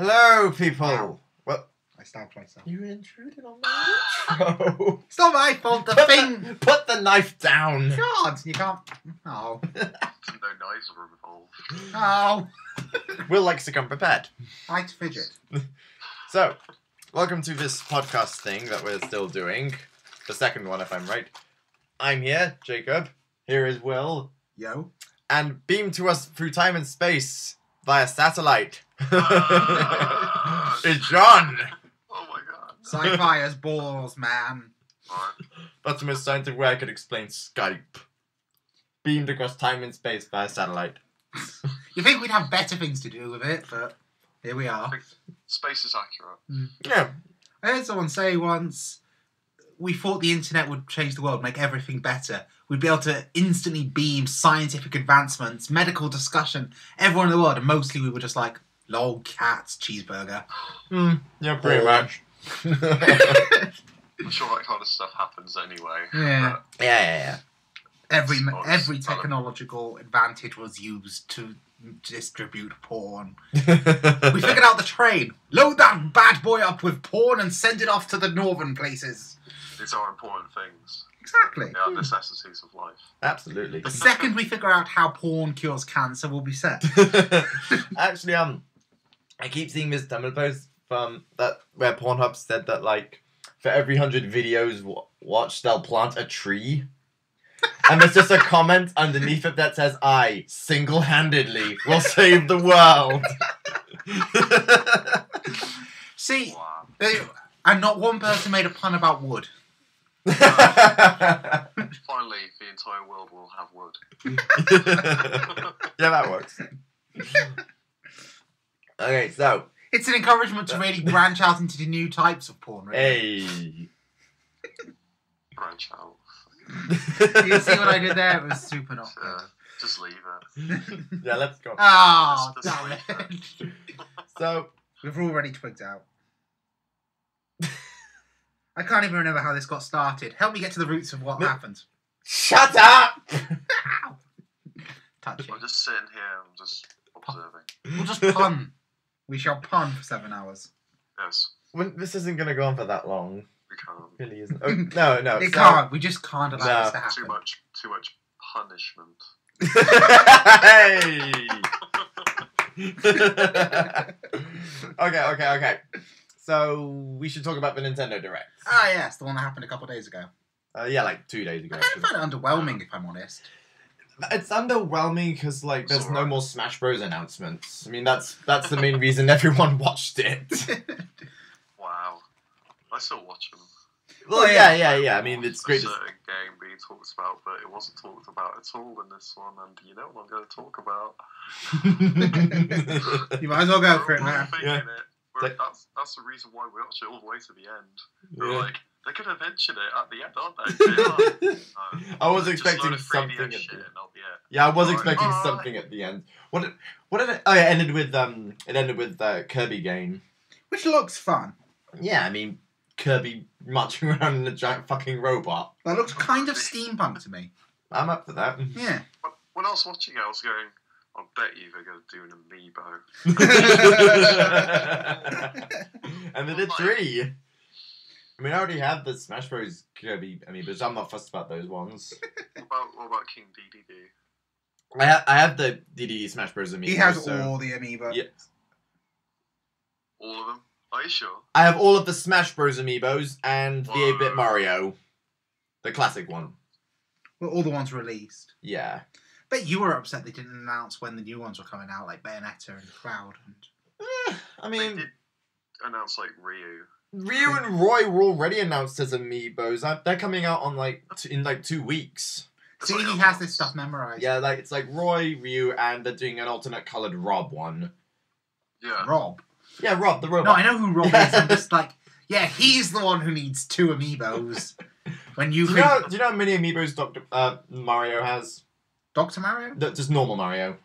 Hello, people. Wow. Well, I stabbed myself. you intruded on my intro. It's not my fault. The thing. Put the knife down. God, you can't. Oh. No knives were involved. Oh. Will likes to come prepared. I like to fidget. So, welcome to this podcast thing that we're still doing. The second one, if I'm right. I'm here, Jacob. Here is Will. Yo. And beamed to us through time and space via satellite. It's John. Oh my god. Sci-fi as balls, man. Alright. That's the most scientific way I could explain Skype. Beamed across time and space via satellite. You think we'd have better things to do with it, but here we I are. think space is accurate. Yeah. I heard someone say once, we thought the internet would change the world, make everything better. We'd be able to instantly beam scientific advancements, medical discussion, everyone in the world, and mostly we were just like, lol, cats, cheeseburger. Yeah, pretty much. I'm sure that kind of stuff happens anyway. Yeah. Yeah. Every technological advantage was used to distribute porn. We figured out the train. Load that bad boy up with porn and send it off to the northern places. These are important things. Exactly. They are necessities of life. Absolutely. The second we figure out how porn cures cancer, we'll be set. Actually, I keep seeing this Tumblr post from that where Pornhub said that like for every 100 videos watched, they'll plant a tree. And there's just a comment underneath it that says, I single-handedly will save the world. See, Wow. and not one person made a pun about wood. Finally, the entire world will have wood. Yeah, that works. Okay, so. It's an encouragement to really branch out into the new types of porn, really. Hey. Branch out. You see what I did there? It was super not good. Just leave it. Yeah, let's go. Oh, Just damn it. So. We've already twigged out. I can't even remember how this got started. Help me get to the roots of what happened. Shut up! Ow. Touching. I'm just sitting here and just observing. We'll just pun. We shall pun for 7 hours. Yes, This isn't going to go on for that long. we can't. It really isn't. Oh, no. It can't. We just can't allow this to happen. Too much punishment. Hey! Okay. So, we should talk about the Nintendo Direct. Ah, yes, the one that happened a couple of days ago. Yeah, like 2 days ago. I kind of found it underwhelming, if I'm honest. It's underwhelming because, like, there's no more Smash Bros. Announcements. I mean, that's the main reason everyone watched it. Wow. I still watch them. Well, yeah. I mean, it's great. There's a certain game being talked about, but it wasn't talked about at all in this one, and you know what I'm going to talk about. You might as well go for it, We're all man. thinking Yeah. it. That's the reason why we watch it all the way to the end. We're Yeah. like, they're going to mention it at the end, aren't they? I was Just expecting load of 3DS something at shit the and that'll be it. Yeah, I was Alright. expecting Alright. something at the end. What did it? Oh, yeah, it ended with Kirby game. Which looks fun. Yeah, I mean Kirby marching around in a giant fucking robot. That looks kind of steampunk to me. I'm up for that. Yeah. When I was watching it, I was going, I bet you they're going to do an amiibo. And they did 3. I mean, I already have the Smash Bros. Kirby amiibos. I'm not fussed about those ones. What about King DDD? I have the DDD Smash Bros. Amiibo. He has so. all the amiibo. Yeah. All of them? Are you sure? I have all of the Smash Bros. Amiibos and the Whoa. 8-bit Mario. The classic one. Well, all the ones released. Yeah. Bet you were upset they didn't announce when the new ones were coming out, like Bayonetta and Cloud. I They mean, did announce like Ryu. Ryu and Roy were already announced as amiibos. They're coming out on in 2 weeks. See, It's like he has this stuff memorized. Yeah, it's like Roy, Ryu, and they're doing an alternate colored Rob one. Yeah. Rob. Yeah, Rob the No, robot. I know who Rob is. I'm just like, yeah, he's the one who needs 2 amiibos. When you Do think you know how many amiibos Mario has? Dr. Mario? Just normal Mario.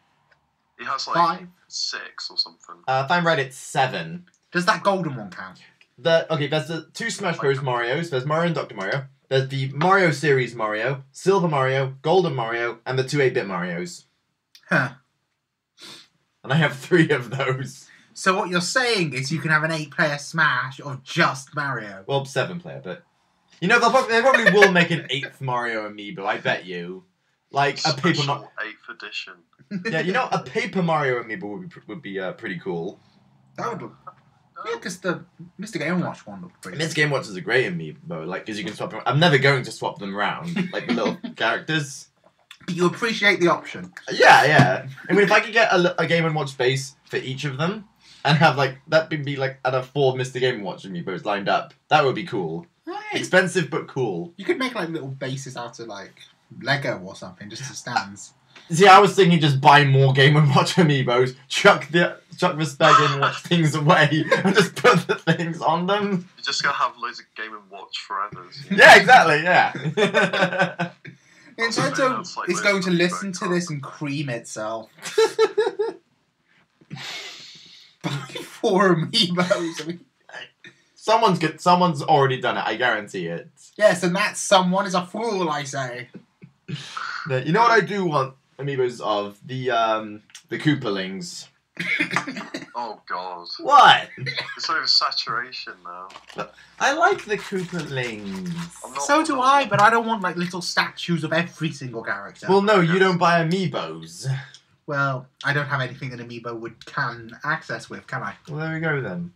He has like 5. 6 or something. If I'm right, it's 7. Does that golden one count? There's the 2 Smash Bros. Marios. There's Mario and Dr. Mario. There's the Mario series Mario, Silver Mario, Golden Mario, and the 2 8-bit Marios. Huh. And I have 3 of those. So what you're saying is you can have an 8-player Smash of just Mario. Well, 7-player, but you know they probably will make an 8th Mario amiibo. I bet you, like a paper. Special 8th edition. Yeah, you know, a Paper Mario amiibo would be pretty cool. That would look. Yeah, because the Mr. Game & Watch one looked pretty. Miss Game Watch is a great amiibo, like because you can swap them. I'm never going to swap them around, like the little characters. But you appreciate the option. Yeah. I mean, if I could get a Game & Watch base for each of them, and have like that be like out of 4 Mr. Game & Watch amiibos lined up, that would be cool. Right. Expensive but cool. You could make like little bases out of like Lego or something, just as stands. See, I was thinking just buy more Game & Watch amiibos, chuck the Game & Watch things away, and just put the things on them. You're just gonna have loads of Game & Watch forever's. Yeah, exactly, yeah. Nintendo like is those going to amiibo listen to this cards. and cream itself. Buy 4 amiibos. I mean, Someone's already done it, I guarantee it. yes, and that someone is a fool, I say. You know what I do want amiibos of? The Koopalings. Oh god. What? It's oversaturation now. I like the Koopalings. So do I, but I don't want like little statues of every single character. Well, no, you don't buy amiibos. Well, I don't have anything an amiibo can access with, can I? Well, there we go then.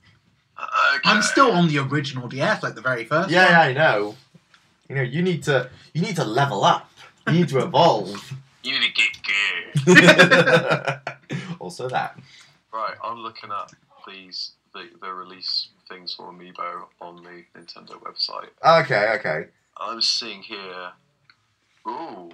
Okay. I'm still on the original DS, like the very first Yeah, one. I know. You know, you need to level up. You need to evolve. You need to get good. Also that. Right, I'm looking at the release things for Amiibo on the Nintendo website. Okay. I'm seeing here. Ooh,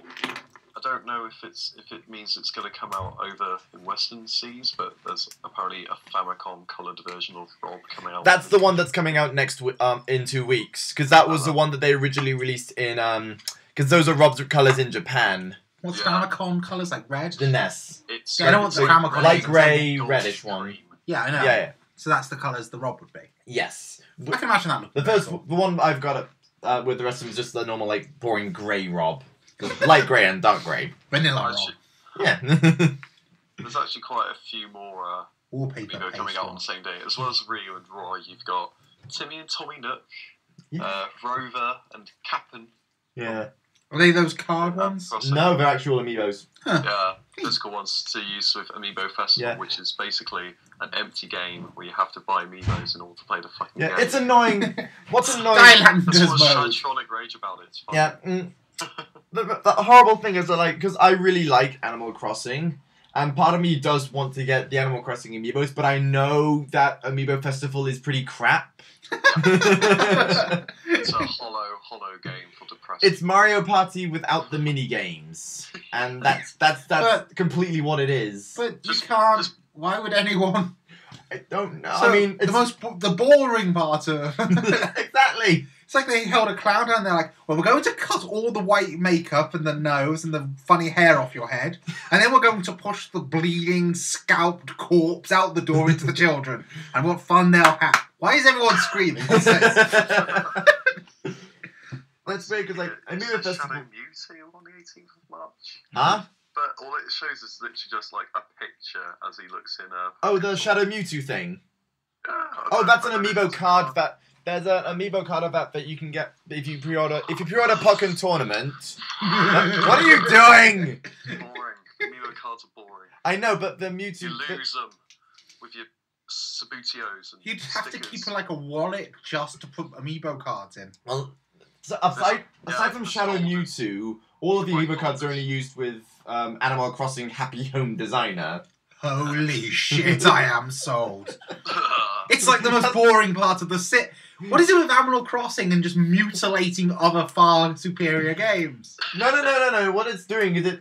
I don't know if it means it's going to come out over in Western seas, but there's apparently a Famicom coloured version of Rob coming out. That's the one that's coming out in 2 weeks, because that was the one that they originally released in because those are Rob's colours in Japan. What's Yeah. Famicom colours, like red? The NES. It's Yeah, I know what the it's Famicom light is. grey, gold reddish one. cream. Yeah, I know. Yeah. So that's the colours the Rob would be. Yes. I can imagine that looking The very first, cool. the one I've got with the rest of them is just the normal, like, boring grey Rob. Light grey and dark grey. Vanilla Rob. Actually, Yeah. there's actually quite a few more Wallpaper Amiibo coming paste out on one. the same day, as well as Rio and Roy. You've got Timmy and Tommy Nook, Yeah. Rover and Cap'n. Yeah. Are they those card ones? No, they're actual amiibos. Yeah, physical ones to use with Amiibo Festival, Yeah. which is basically an empty game where you have to buy Amiibos in order to play the fucking Yeah, game. it's annoying. What's annoying? That's Skylanders what's mode. Shytronic rage about it. It's fun. Yeah. The horrible thing is that, like, because I really like Animal Crossing, and part of me does want to get the Animal Crossing amiibos, but I know that Amiibo Festival is pretty crap. It's a hollow game for depressed. It's Mario Party without the mini games, and that's But- completely what it is. But you Just- can't. just- Why would anyone? I don't know. So, I mean, it's the boring part of. exactly. It's like they held a clown down and they're like, well, we're going to cut all the white makeup and the nose and the funny hair off your head, and then we're going to push the bleeding, scalped corpse out the door into the children. And what fun they'll have. Why is everyone screaming? What's this? That's weird because, like, It's Amiibo a Festival. Shadow Mewtwo on the 18th of March. Huh? But all it shows is literally just like a picture as he looks in a. Oh, the Shadow Mewtwo thing. Yeah, I Oh, don't that's know an whether amiibo it's a card that. There's an amiibo card of that you can get if you pre-order Pokken Tournament. What are you doing? Boring. Amiibo cards are boring. I know, but the Mewtwo. You lose them with your Sabutios and You'd have to stickers. keep like a wallet just to put amiibo cards in. Well, so aside from the Shadow soldiers. Mewtwo, all of the Quite amiibo cards are obvious. only used with Animal Crossing Happy Home Designer. Holy shit, I am sold. It's like the most boring part of the sit. What is it with Animal Crossing and just mutilating other far superior games? No. What it's doing is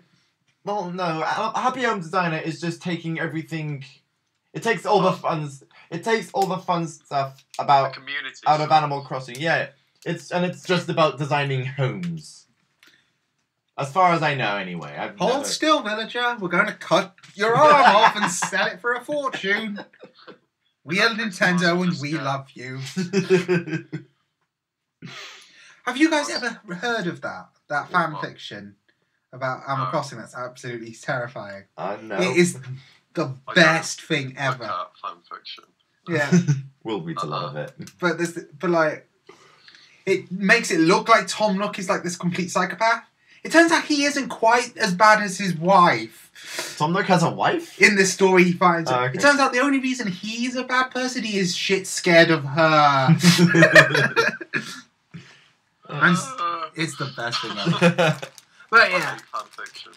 well, no. Happy Home Designer is just taking everything. It takes all the funds. It takes all the fun stuff The about community. out of Animal Crossing. Yeah, it's just about designing homes. As far as I know, anyway. I've Hold never... still, villager. We're going to cut your arm off and sell it for a fortune. We are Nintendo and we love you. Have you guys ever heard of that fan fiction about Animal Crossing? That's absolutely terrifying. I know. It is the I best thing Look ever. at fan fiction. Yeah. Will read a lot of it. But like, it makes it look like Tom Nook is like this complete psychopath. It turns out he isn't quite as bad as his wife. Tom Nook has a wife? In this story, he finds Oh, okay. it turns out the only reason he's a bad person, he is shit scared of her. And it's the best thing ever. But yeah, Fan fiction.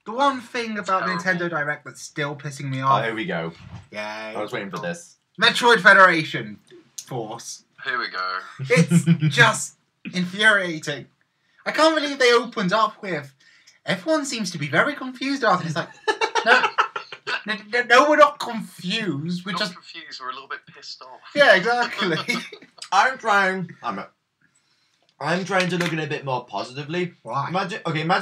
the one thing about Terrible. Nintendo Direct that's still pissing me Oh, off. here we go. Yay. I was waiting for this. Metroid Federation Force. Here we go. It's just infuriating. I can't believe they opened up with everyone seems to be very confused after it. It's like, no, we're not confused. We're We're not just confused. We're a little bit pissed off. yeah, exactly. I'm trying to look at it a bit more positively. Why? Imagine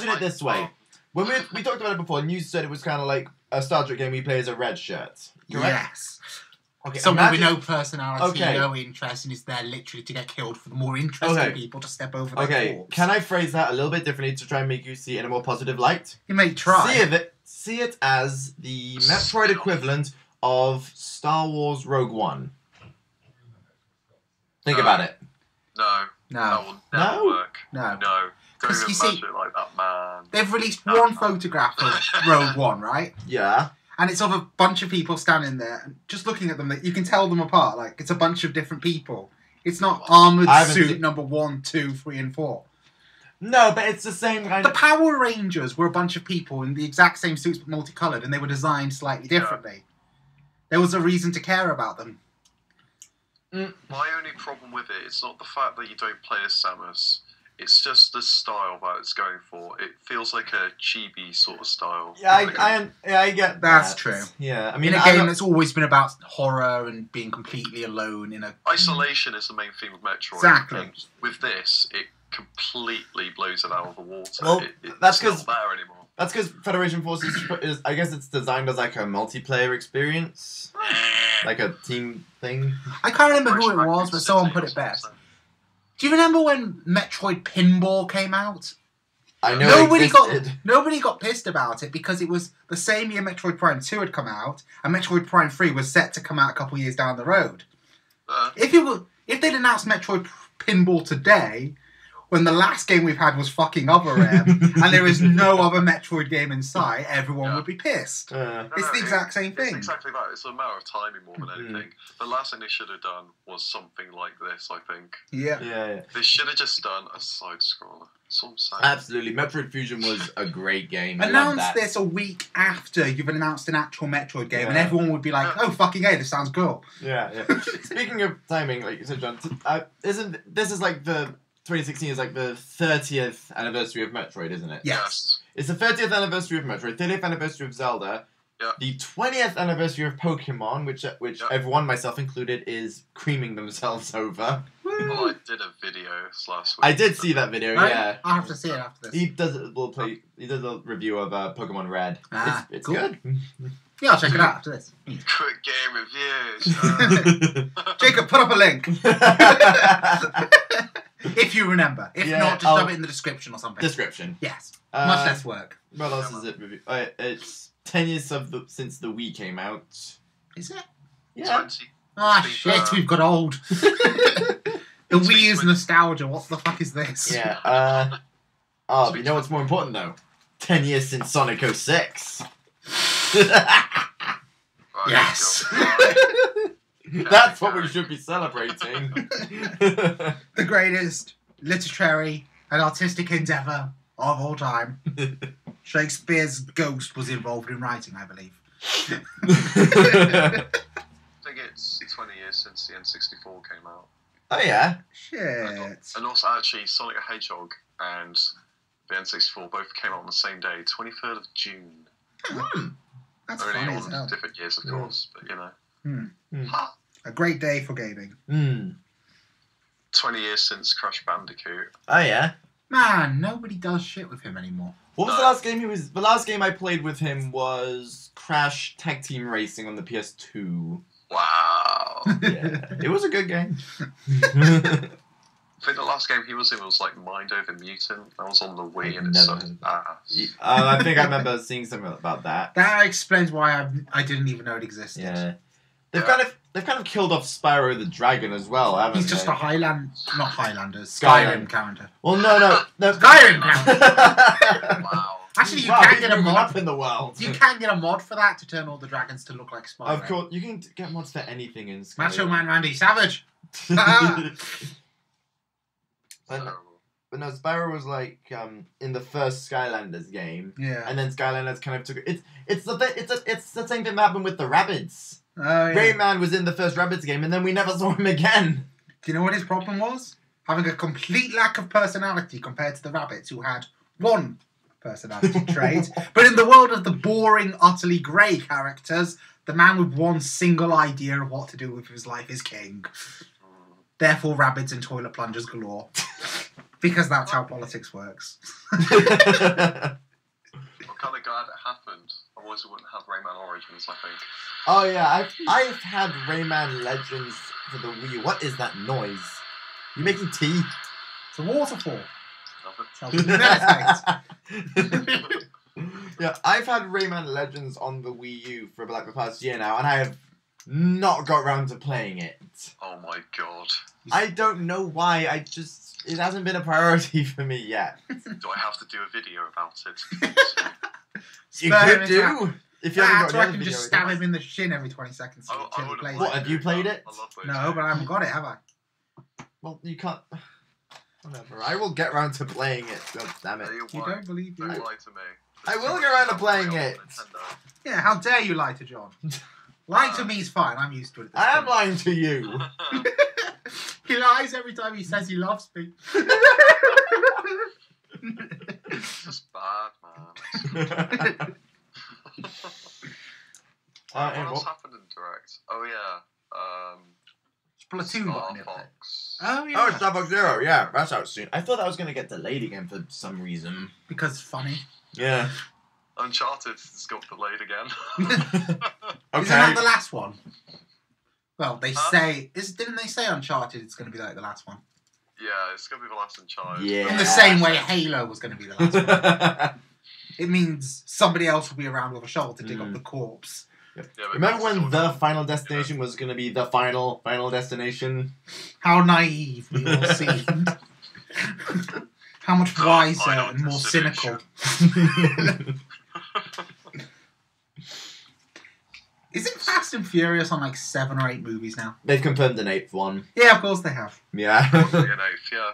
it this way. When we talked about it before, and you said it was kind of like a Star Trek game we play as a red shirt. Correct? Yes. Okay. Someone with imagine- no personality, Okay. no interest, and is there literally to get killed for the more interesting Okay. people to step over their Okay, corpse. can I phrase that a little bit differently to try and make you see it in a more positive light? You may try. See it as the Metroid equivalent of Star Wars Rogue One. Think about it. No. That No. will never No? work. No. No. Don't 'Cause even you see- imagine it like that, man. They've released one photograph of Rogue One, right? Yeah. And it's of a bunch of people standing there, and just looking at them, you can tell them apart. Like, it's a bunch of different people. It's not armoured I haven't suit seen- number 1, 2, 3, and 4. No, but it's the same kind The of... Power Rangers were a bunch of people in the exact same suits but multicoloured, and they were designed slightly differently. There was a reason to care about them. My only problem with it is not the fact that you don't play as Samus. It's just the style that it's going for. It feels like a chibi sort of style. Yeah, I get That's that. true. Yeah, I mean... In a I game don't- that's always been about horror and being completely alone in a... Isolation is the main theme of Metroid. Exactly. And with this, it completely blows it out of the water. Well, It's that's not 'cause- there anymore. That's because Federation Force is... I guess it's designed as like a multiplayer experience. Like a team thing. I can't remember who it Racing was, but someone put it best. Do you remember when Metroid Pinball came out? I know Nobody got pissed about it because it was the same year Metroid Prime 2 had come out, and Metroid Prime 3 was set to come out a couple years down the road. If they'd announced Metroid Pinball today, when the last game we've had was fucking Other M, and there is no other Metroid game in sight, everyone would be pissed. It's the exact same thing. It's exactly that. It's a matter of timing more than anything. The last thing they should have done was something like this, I think. Yeah. Yeah. They should have just done a side scroller. That's all I'm saying. Absolutely. Metroid Fusion was a great game. I love Announce that. this a week after you've announced an actual Metroid game, and Yeah. everyone would be like, "Oh fucking hey, this sounds cool." Yeah. Speaking of timing, like you said, John, this is like the 2016 is like the 30th anniversary of Metroid, isn't it? Yes. It's the 30th anniversary of Metroid, 30th anniversary of Zelda, Yeah. the 20th anniversary of Pokemon, which Yeah. everyone, myself included, is creaming themselves over. Well, I did a video last week. I did see that video. Right? Yeah. I'll have to see it after this. He does a review of Pokemon Red. Ah, it's cool. good. Yeah, I'll check it out after this. Quick game reviews. Jacob, put up a link. If you remember. If Yeah, not, just shove it in the description or something. Description. Yes. Much less work. What else is it? It's 10 years since the Wii came out. Is it? Yeah. 20. Ah, It's shit, been, we've got old. The It's Wii is been- nostalgia. What the fuck is this? Yeah. You know what's more important though? 10 years since Sonic 06. Right, Yes. That's what we should be celebrating. The greatest literary and artistic endeavour of all time. Shakespeare's ghost was involved in writing, I believe. I think it's 20 years since the N64 came out. Oh yeah. Shit. And also, actually, Sonic the Hedgehog and the N64 both came out on the same day, 23rd of June. That's Only funny as on hell. different years, of Yeah. course, but you know. Hmm. A great day for gaming. 20 years since Crash Bandicoot. Oh yeah. Man, nobody does shit with him anymore. What was No. the last game he was? The last game I played with him was Crash Tag Team Racing on the PS2. Wow. Yeah, it was a good game. I think the last game he was in was like Mind Over Mutant. That was on the Wii, and it Never sucked heard ass. I think I remember seeing something about that. That explains why I didn't even know it existed. Yeah. They've kind of killed off Spyro the Dragon as well, haven't He's just they? a Skyrim Skyrim. character. Well, no. Skyrim character. Wow. Actually, you Wow, can he's get a moving mod. up in the world. You can get a mod for that to turn all the dragons to look like Spyro. Of course, you can get mods for anything in Skyrim. Macho Man Randy Savage. But no, Spyro was like in the first Skylanders game, Yeah. and then Skylanders kind of took it. It's the same thing that happened with the rabbits. Oh, yeah. Rayman was in the first Rabbids game, and then we never saw him again. Do you know what his problem was? Having a complete lack of personality compared to the rabbits, who had one personality trait. But in the world of the boring, utterly grey characters, the man with one single idea of what to do with his life is king. Therefore, rabbits and toilet plungers galore. Because that's how politics works. I'm kind of glad it happened. Otherwise, we wouldn't have Rayman Origins, I think. Oh yeah, I've had Rayman Legends for the Wii. What is that noise? You making tea? It's a waterfall. Nothing. Yeah, I've had Rayman Legends on the Wii U for like the past year now, and I have not got around to playing it. Oh my god. I don't know why. It hasn't been a priority for me yet. Do I have to do a video about it? You Spare could him do. If you haven't got so the I other can video just with stab us. him in the shin every 20 seconds. I Till he would plays have What, it. have you played it? I love those No, games. but I haven't got it, have I? Well, you can't. Whatever. I will get around to playing it. God damn it. You You won't. don't believe you? Don't lie to me. I will get around to playing it. Nintendo. Yeah, how dare you lie to John? Lying to me is fine. I'm used to it. At this I am point. lying to you. He lies every time he says he loves me. It's just bad, man. What else happened in Direct? Oh yeah. Splatoon got Star an update. Fox. Oh, yeah. Oh, it's Starbucks Zero. Yeah, that's out soon. I thought that was going to get delayed again for some reason. Because it's funny. Yeah. Uncharted has got delayed again. Isn't that Okay. the last one? Well, they Huh? say... Didn't they say Uncharted is going to be like the last one? Yeah, it's gonna be the last Uncharted. Yeah. In the same way Halo was going to be the last one. It means somebody else will be around with a shovel to dig up the corpse. Yeah, but Remember when still the not- final destination was going to be the final destination? How naive we all seemed. How much wiser Final and more cynical. destination. Isn't Fast and Furious on like 7 or 8 movies now? They've confirmed an 8th one. Yeah, of course they have. Yeah. Yeah.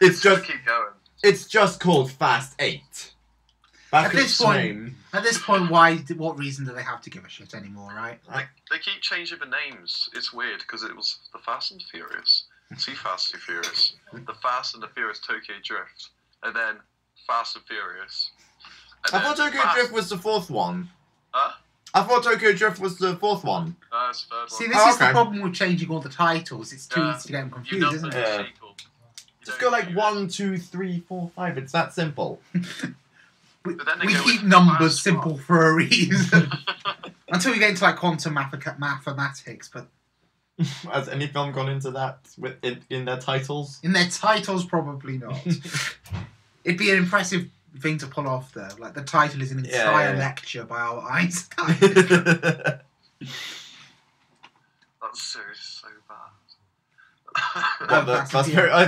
It's Just just keep going. it's just called Fast 8. That's At this its point- name. At this point, what reason do they have to give a shit anymore, right? They keep changing the names. It's weird because it was the Fast and Furious, Too Fast, Too Furious, the Fast and the Furious Tokyo Drift, and then Fast and Furious. And I thought then Tokyo Fast- Drift was the 4th one. Huh? I thought Tokyo Drift was the 4th one. It's the third See, one. this Oh, is the okay. problem with changing all the titles. It's too Yeah. easy to get them You confused, number isn't the it? Yeah. sequel. You Just don't go like do 1, 2, 3, 4, 5. It's that simple. But then they We go keep with numbers Fast simple for a reason. Until we get into like quantum mathematics, but Has any film gone into that in their titles? in their titles, probably not. It'd be an impressive thing to pull off, though. Like the title is an entire Yeah. lecture by Albert Einstein. That series is so bad. That's what Yeah,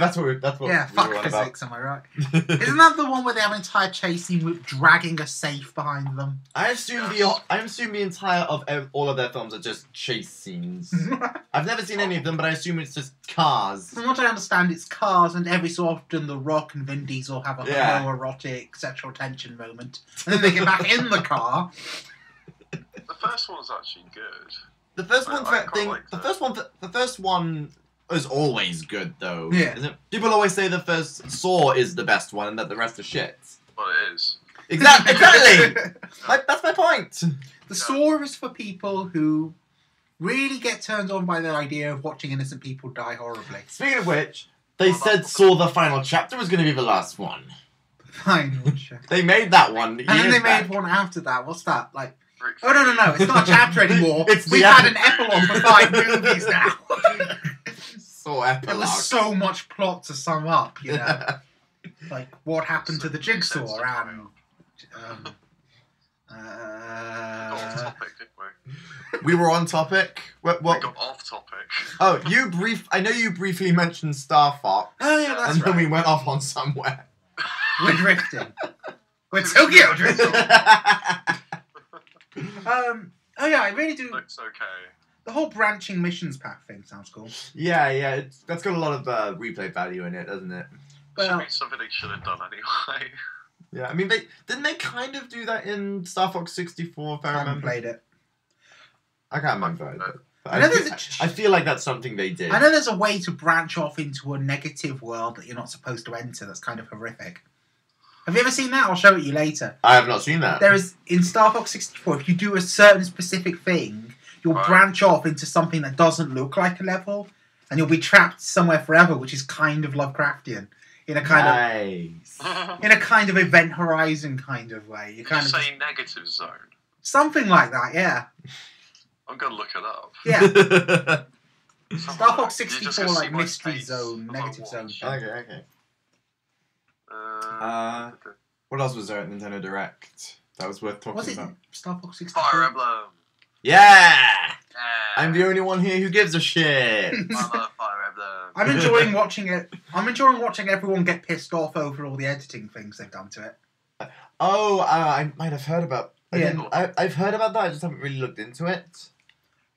we fuck were on physics, am I right? Isn't that the one where they have an entire chase scene with dragging a safe behind them? I assume the entire of all of their films are just chase scenes. I've never seen any of them, but I assume it's just cars. From what I understand, it's cars, and every so often The Rock and Vin Diesel have a Yeah. homoerotic sexual tension moment, and then they get back in the car. The first one was actually good. The first I one quite thing. liked The it. first one is always good though. Yeah. Isn't it? People always say the first Saw is the best one and that the rest are shit. But it is. Exactly. That's my point. The Saw is for people who really get turned on by the idea of watching innocent people die horribly. Speaking of which, they said Saw the final chapter was going to be the last one. Final check. They made that one. And then years they back. made one after that. What's that? Like, Rick oh no, it's not a chapter anymore. It's the We've had an epilogue for 5 movies now. So epilogue. There was so much plot to sum up, you know. Like, what happened to the jigsaw and... We got off topic, didn't we? We were on topic. We got off topic. Oh, I know you briefly mentioned Star Fox. Oh, yeah, that's and right. then we went off on somewhere. We're drifting. We're Tokyo drifting. Oh, yeah, I really do... Looks okay. The whole branching missions pack thing sounds cool. Yeah, that's got a lot of replay value in it, doesn't it? Should Well, be something they should have done anyway. Yeah, I mean, didn't they kind of do that in Star Fox 64, if I I haven't remember? played it. I can't remember. But I know I feel like that's something they did. I know there's a way to branch off into a negative world that you're not supposed to enter that's kind of horrific. Have you ever seen that? I'll show it you later. I have not seen that. There is, in Star Fox 64, if you do a certain specific thing, you'll branch off into something that doesn't look like a level, and you'll be trapped somewhere forever, which is kind of Lovecraftian. In a kind of Event Horizon kind of way. You kind of say negative zone. something like that, yeah. I'm gonna look it up. Yeah. Something Star Fox you're just 64 gonna see like my mystery face zone, as I negative zone. watch. Okay. What else was there at Nintendo Direct that was worth talking Was it about? Star Fox 64? Fire Emblem. Yeah! Yeah. I'm the only one here who gives a shit. I love Fire Emblem. I'm enjoying watching it. I'm enjoying watching everyone get pissed off over all the editing things they've done to it. Oh, I might have heard about... Yeah. I've heard about that, I just haven't really looked into it.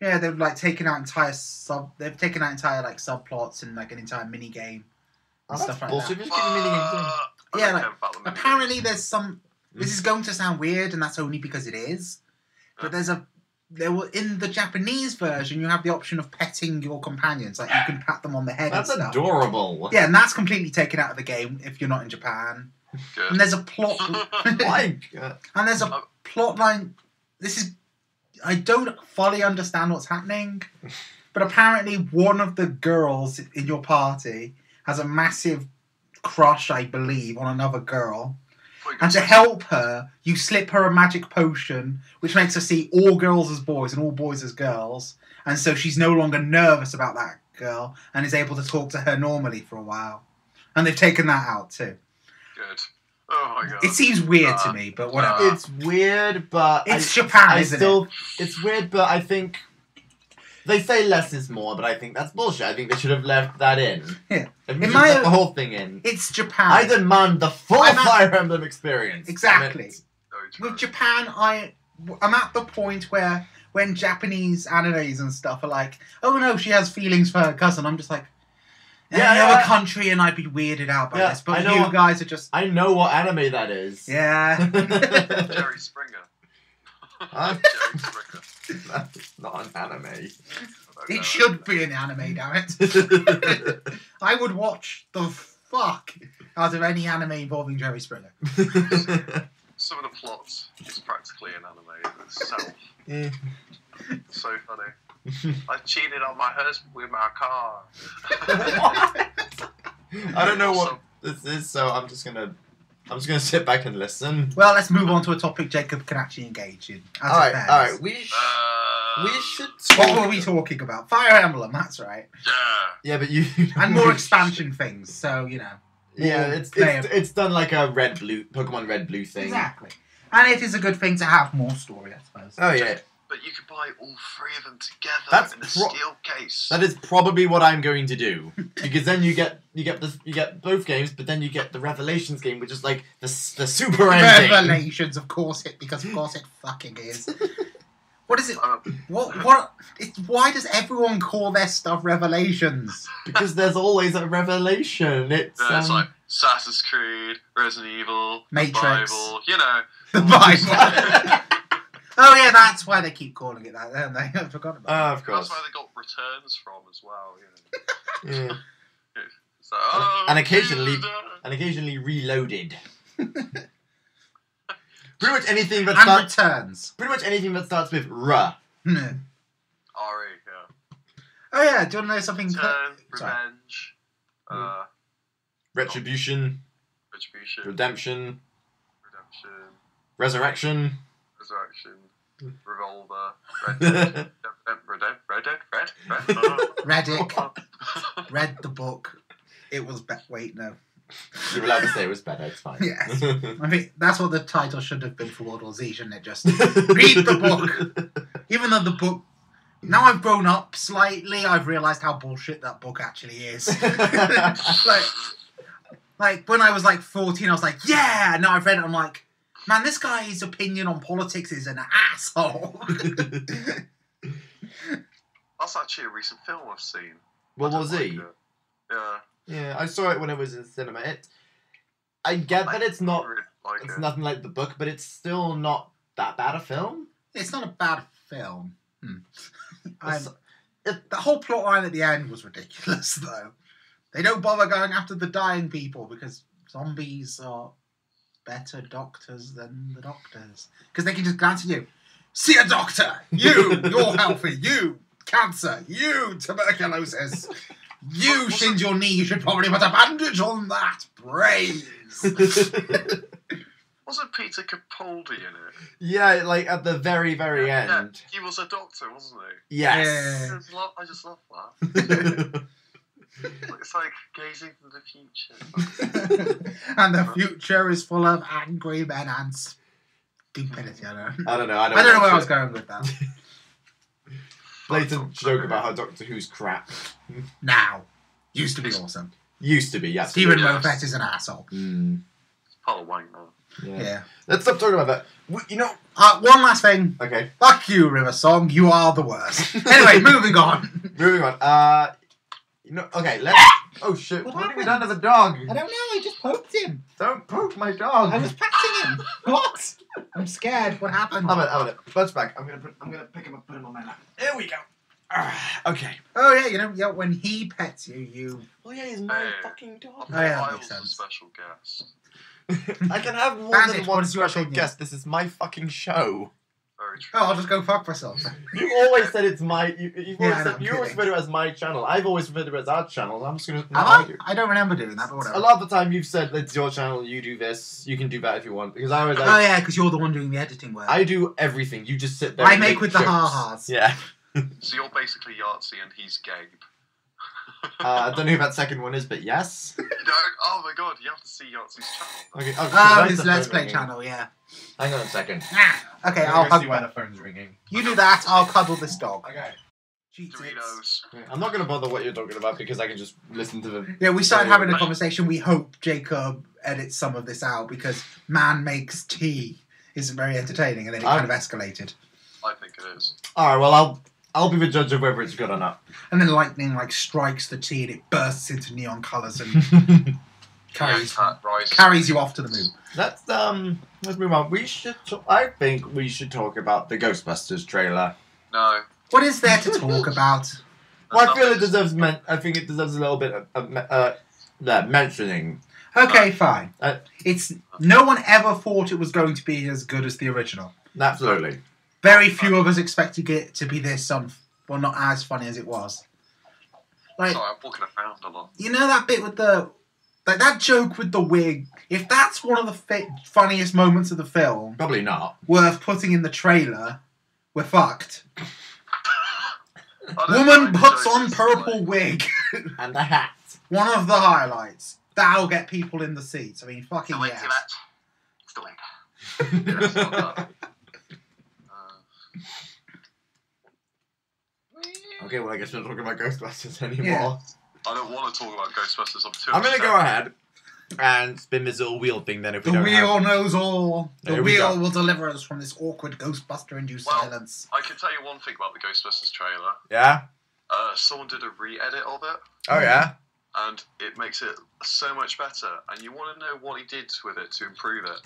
Yeah, they've like taken out entire They've taken out entire like subplots and like an entire mini game and stuff like bullshit. that. Just give me minigame thing. I Yeah, don't like, care about the minigames. Apparently, there's some. This is going to sound weird, and that's only because it is. But in the Japanese version, you have the option of petting your companions, like you can pat them on the head. That's and stuff. adorable. Yeah, and that's completely taken out of the game if you're not in Japan. Good. And there's a plot. My God. And there's a plot line. I don't fully understand what's happening, but apparently one of the girls in your party has a massive crush, I believe, on another girl. And to help her, you slip her a magic potion, which makes her see all girls as boys and all boys as girls. And so she's no longer nervous about that girl and is able to talk to her normally for a while. And they've taken that out too. Good. Oh my god. It seems weird to me, but whatever. It's weird, but... It's Japan, isn't it? It's weird, but I think... They say less is more, but I think that's bullshit. I think they should have left that in. Yeah. If we left the whole thing in. It's Japan. I demand the full Fire Emblem experience. Exactly. Very With Japan, I'm at the point where when Japanese animes and stuff are like, oh no, she has feelings for her cousin, I'm just like, any other country and I'd be weirded out by this. But you guys are just... I know what anime that is. Yeah. Jerry Springer. Huh? Jerry Springer. That's not an anime. It should be an anime, damn it. I would watch the fuck out of any anime involving Jerry Springer. Some of the plots is practically an anime in itself. Yeah. So funny. I cheated on my husband with my car. I don't know what this is, so I'm just gonna sit back and listen. Well, let's move on to a topic Jacob can actually engage in. All right. We should talk. What were we talking about? Fire Emblem, that's right. Yeah. Yeah, but you And more expansion things, so, you know. Yeah, it's done like a Pokemon Red Blue thing. Exactly. And it is a good thing to have more story, I suppose. Oh yeah. But you could buy all three of them together That's in a steel case. That is probably what I'm going to do, because then you get both games, but then you get the Revelations game, which is like the super ending. Revelations, of course it fucking is. What is it? Why does everyone call their stuff Revelations? Because there's always a revelation. It's like Assassin's Creed, Resident Evil, Matrix. The Bible, you know. The Bible. Oh yeah, that's why they keep calling it that, don't they? I forgot about that. Of course. That's where they got returns from as well, you know. Yeah. So, and occasionally reloaded. Pretty much anything that returns. Pretty much anything that starts with R. RE, yeah. Oh yeah, do you want to know something? Return, revenge, Retribution. Redemption. Resurrection. Revolver. Red. Reddick. read the book. It was wait, no. You're allowed to say it was better, it's fine. Yes. I think that's what the title should have been for World War Z, shouldn't it? Just read the book. Even though the book... Now I've grown up slightly, I've realised how bullshit that book actually is. like, when I was like 14, I was like, yeah! Now I've read it, I'm like, man, this guy's opinion on politics is an asshole. That's actually a recent film I've seen. World War Z? Like it. Yeah. Yeah, I saw it when it was in cinema. I get that it's not... Really like It's it. nothing like the book, but it's still not that bad a film. It's not a bad film. It's- The whole plot line at the end was ridiculous, though. They don't bother going after the dying people because zombies are better doctors than the doctors. Because they can just glance at you. See a doctor! You! You're healthy! You! Cancer! You! Tuberculosis! You shinned your knee, you should probably put a bandage on that! Brains! Wasn't Peter Capaldi in it? Yeah, like at the very, very end. Yeah, he was a doctor, wasn't he? Yes. I just love that. It's like gazing to the future. And the future is full of angry men and stupidity. I don't know. I don't know. I don't know where I was it. going with that. Blatant joke about how Doctor Who's crap. Now. Used to be awesome. Used to be, yes. Stephen Yes. Moffat is an asshole. Mm, Part of wank now. Yeah. Let's stop talking about that. You know... One last thing. Okay. Fuck you, River Song. You are the worst. Anyway, moving on. Moving on. You know... Okay, let's... Oh, shit. What What have we happened? done to the dog? I don't know. I just poked him. Don't poke my dog. I was patting him. What? I'm scared. What happened? I'm gonna... Bud's back. I'm gonna pick him up, put him on my lap. There we go. Okay. Oh, yeah. You know, yeah, when he pets you, you... Oh, yeah, he's my Hey. fucking dog. Oh, yeah, that I makes was a sense. special guest. I can have more Bandit, than what one is your special opinion? guest. This is my fucking show. Very true. Oh, I'll just go fuck myself. You always said it's my... You've Yeah, always I know, said, I'm you always kidding. refer to it as my channel. I've always referred to it as our channel. I'm just gonna... Have not I? argue. I don't remember doing that, but whatever. A lot of the time you've said it's your channel, you do this, you can do that if you want. Because I was like, Oh, yeah, because you're the one doing the editing work. I do everything. You just sit there I and make with the jokes. ha-has. Yeah. So you're basically Yahtzee and he's Gabe. I don't know who that second one is, but yes. You don't? Oh my god, you have to see Yahtzee's channel. Okay. Oh, that's his the Let's phone Play ringing. channel, yeah. Hang on a second. Okay, I'm I'll gonna see hug why that. the phone's ringing. You do that, I'll cuddle this dog. Okay. Cheats it. Doritos. I'm not going to bother what you're talking about because I can just listen to the... Yeah, we started having a conversation. We hope Jacob edits some of this out because man makes tea is very entertaining, and then it kind of escalated. I think it is. Alright, well, I'll be the judge of whether it's good or not. And then lightning like strikes the tea and it bursts into neon colours and carries you off to the moon. Let's move on. I think we should talk about the Ghostbusters trailer. No. What is there to talk about? Well, I feel it deserves I think it deserves a little bit of mentioning. Okay, fine. Uh, It's no one ever thought it was going to be as good as the original. Absolutely. Very few of us expected it to be this well, not as funny as it was. Like, Sorry, I'm walking around a lot. you know that bit with the... Like, that joke with the wig, if that's one of the funniest moments of the film, Probably not. worth putting in the trailer, we're fucked. I don't Woman know, puts so on it's purple like- wig. And the hat. One of the highlights. That'll get people in the seats. I mean, fucking The wig, yes. see that? It's the wig. Yeah, it's not that. Okay, well, I guess we're not talking about Ghostbusters anymore. Yeah. I don't want to talk about Ghostbusters. I'm going to go ahead and spin this little wheel thing then if we The don't wheel have... knows all. The There we wheel go. will deliver us from this awkward Ghostbuster-induced Well, silence. I can tell you one thing about the Ghostbusters trailer. Yeah? Someone did a re-edit of it, Oh, yeah? and it makes it so much better. And you want to know what he did with it to improve it.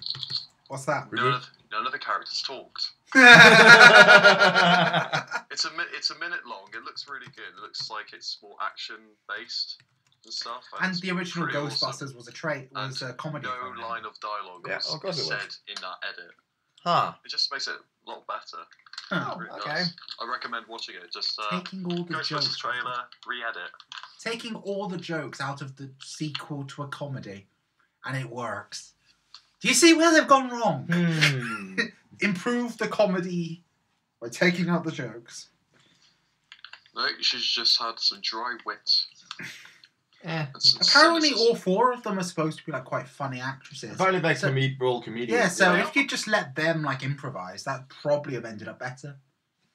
What's that? None of the characters talked. It's a minute long. It looks really good. It looks like it's more action based and stuff. And it's the original pretty Ghostbusters awesome. was a comedy. No if I line of dialogue Yeah, was of course it said was. in that edit. Huh. It just makes it a lot better. Huh. Oh, It really okay. does. I recommend watching it. Just Taking all the Ghostbusters jokes. trailer, re-edit. Taking all the jokes out of the sequel to a comedy, and it works. Do you see where they've gone wrong? Hmm. Improve the comedy by taking out the jokes. No, you should have just had some dry wit. Apparently, all 4 of them are supposed to be like quite funny actresses. Apparently, they're all comedians. Yeah, so if you just let them like improvise, that probably have ended up better.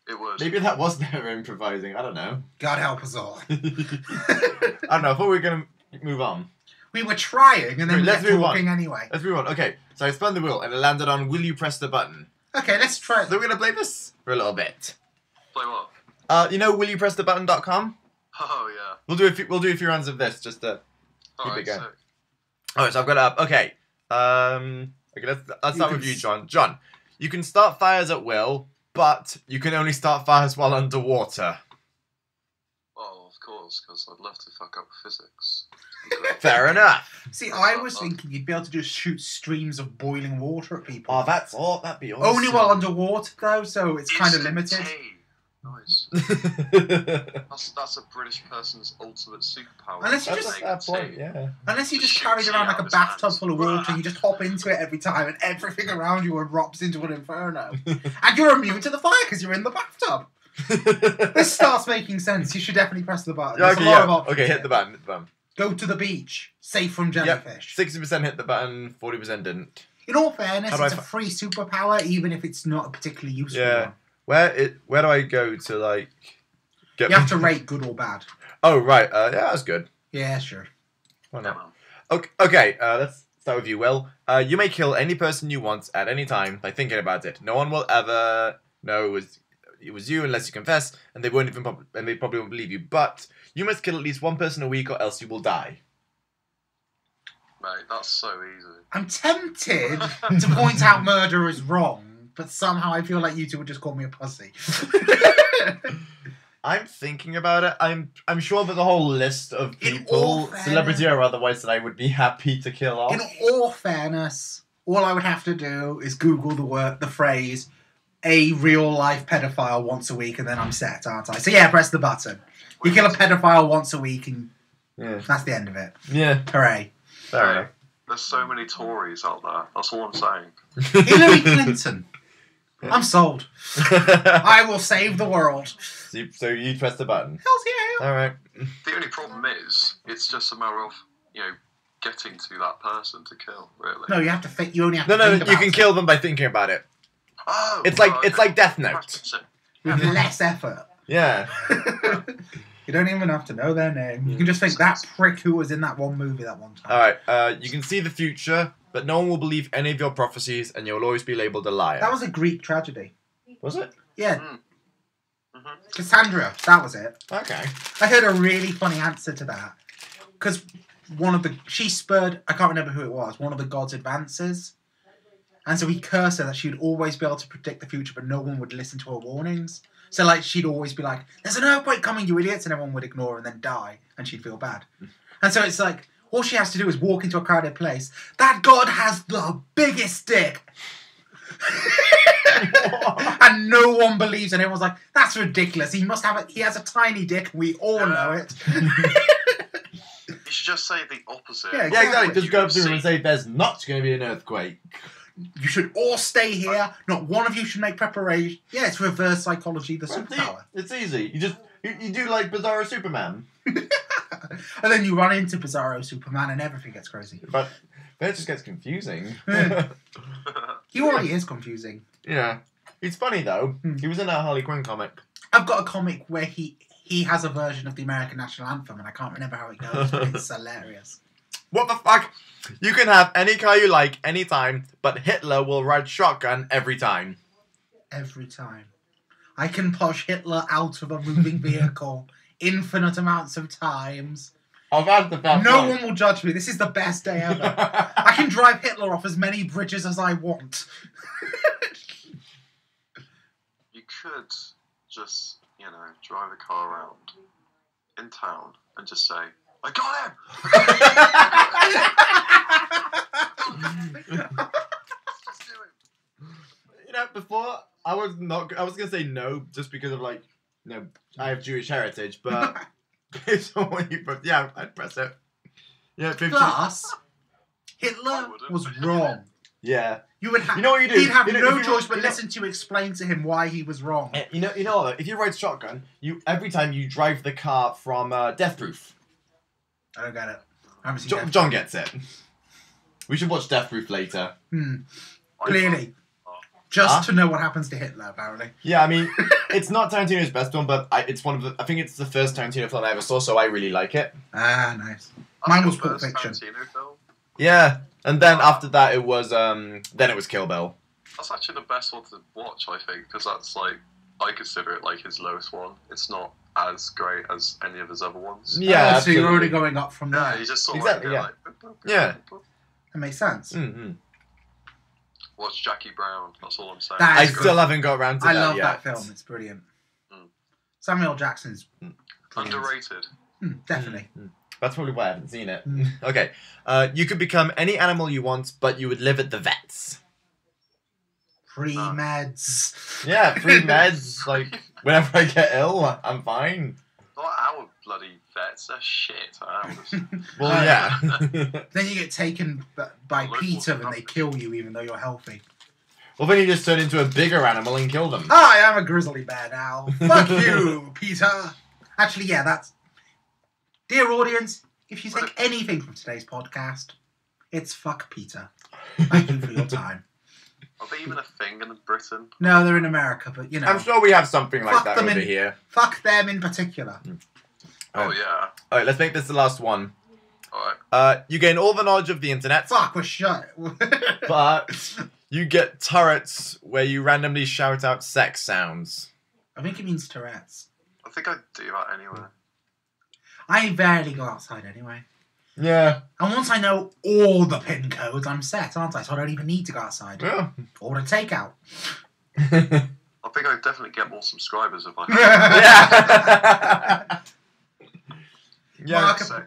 It would. Maybe that was their improvising. I don't know. God help us all. I don't know. I thought we were gonna move on. We were trying, and then Let's we kept move on. talking anyway. Let's move on. Okay, so I spun the wheel and it landed on "Will you press the button?" Okay, let's try it. So we're gonna play this for a little bit. Play what? You know, willyoupressthebutton.com? Oh yeah. We'll do a few rounds of this just to keep it going. So Alright, so I've got it up. Okay. Okay, let's start with you, John. John, you can start fires at will, but you can only start fires while underwater. well, of course, because I'd love to fuck up physics. Fair enough. See, I was thinking you'd be able to just shoot streams of boiling water at people. Oh, that'd be awesome. Only while underwater, though, so it's kind of limited. Nice. That's a British person's ultimate superpower. Unless you That's just- a fair point, yeah. Unless you just carried around like a bathtub full of water and you just hop into it every time and everything around you erupts into an inferno. And you're immune to the fire because you're in the bathtub. This starts making sense. You should definitely press the button. There's a lot of options Okay, here. hit the button. Go to the beach. Safe from jellyfish. 60% hit the button, 40% didn't. In all fairness, How do it's I a free superpower, even if it's not a particularly useful Yeah. one. Where do I go to, like, get... You have to rate good or bad. Oh, right. Yeah, that's good. Yeah, sure. Why Yeah, not? man. Okay, let's start with you, Will. You may kill any person you want at any time by thinking about it. No one will ever know it was you unless you confess, and they probably won't believe you. But you must kill at least one person a week, or else you will die. Mate, that's so easy. I'm tempted to point out murder is wrong, but somehow I feel like you two would just call me a pussy. I'm thinking about it. I'm sure there's a whole list of In people, all fairness- celebrity or otherwise, that I would be happy to kill off. In all fairness, all I would have to do is Google the phrase "a real life pedophile" once a week, and then I'm set, aren't I? So yeah, press the button. You kill a pedophile once a week, and Yeah. that's the end of it. Yeah. Hooray! Fair enough. There's so many Tories out there. That's all I'm saying. Hillary Clinton. I'm sold. I will save the world. So you press the button. Hells yeah! All right. The only problem is, it's just a matter of, getting to that person to kill, really. No, you have to think. You only have No, to think you about can it. kill them by thinking about it. Oh, It's like okay. it's like Death Note. That's it. with less effort. Yeah. You don't even have to know their name. You can just think that prick who was in that one movie that one time. All right. You can see the future, but no one will believe any of your prophecies, and you'll always be labeled a liar. That was a Greek tragedy. Was it? Yeah, Mm-hmm. Cassandra. That was it. Okay. I heard a really funny answer to that because she spurred. I can't remember who it was. One of the gods' advances, and so he cursed her that she'd always be able to predict the future, but no one would listen to her warnings. So like she'd always be like, "There's an earthquake coming, you idiots," and everyone would ignore her and then die, and she'd feel bad. And so it's like all she has to do is walk into a crowded place. That god has the biggest dick. And no one believes, and everyone's like, "That's ridiculous. He must have he has a tiny dick. We all know it." You should just say the opposite. Yeah, Yeah, exactly. Just You go can up to them and see- say, "There's not going to be an earthquake." You should all stay here. Not one of you should make preparation. Yeah, it's reverse psychology, the superpower. It's easy. You do like Bizarro Superman, And then you run into Bizarro Superman and everything gets crazy. but it just gets confusing. Yeah. He already is confusing. Yeah. He's funny though. He was in that Harley Quinn comic. I've got a comic where he has a version of the American National Anthem and I can't remember how it goes, but it's hilarious. What the fuck? You can have any car you like anytime, but Hitler will ride shotgun every time. Every time. I can push Hitler out of a moving vehicle infinite amounts of times. Oh, that's the best No one. one will judge me. This is the best day ever. I can drive Hitler off as many bridges as I want. You could just, drive a car around in town and just say, "I got him!" Just do it. Before I was gonna say no just because of I have Jewish heritage, but based on what you put, yeah, I'd press it. Yeah, 50. Plus, Hitler was wrong. Yeah. You would have. You know what you do? He'd have You know, no if you- choice but you know- listen to you explain to him why he was wrong. You know, if you ride shotgun, every time you drive the car from Death Proof. I don't get it. I haven't seen Death John gets it. We should watch Death Proof later. Clearly. Just to know what happens to Hitler, apparently. Yeah, I mean, it's not Tarantino's best film, but it's one of the. I think it's the first Tarantino film I ever saw, so I really like it. Ah, nice. Mine was Pulp Fiction. Tarantino film? Yeah, and then after that it was Kill Bill. That's actually the best one to watch, I think, because that's like I consider it like his lowest one. It's not as great as any of his other ones. Yeah, so you're already going up from there. Yeah, you just sort of Exactly, like, yeah. That makes sense. Mm-hmm. Watch Jackie Brown. That's all I'm saying. That I is still haven't got around to I that love yet. that film. It's brilliant. Samuel L. Jackson's brilliant. Underrated. Definitely. That's probably why I haven't seen it. Okay. You could become any animal you want, but you would live at the vets. Free meds. Yeah, free meds. Like, whenever I get ill, I'm fine. Not our bloody vets. They're shit. Well, yeah. Then you get taken by PETA and they kill you even though you're healthy. Well, then you just turn into a bigger animal and kill them. Hi, I'm a grizzly bear now. Fuck you, PETA. Actually, yeah, that's... Dear audience, if you take anything from today's podcast, it's fuck PETA. Thank you for your time. Are they even a thing in Britain? No, they're in America, but you know. I'm sure we have something like Fuck that them over in- here. Fuck them in particular. Oh, yeah. Alright, let's make this the last one. Alright. You gain all the knowledge of the internet, Fuck, we're shut. but you get turrets where you randomly shout out sex sounds. I think it means Tourette's. I think I'd do that anyway. I barely go outside anyway. Yeah. And once I know all the pin codes, I'm set, aren't I? So I don't even need to go outside. Yeah. Order takeout. I think I'd definitely get more subscribers if I Yeah. Yeah. Mark, So,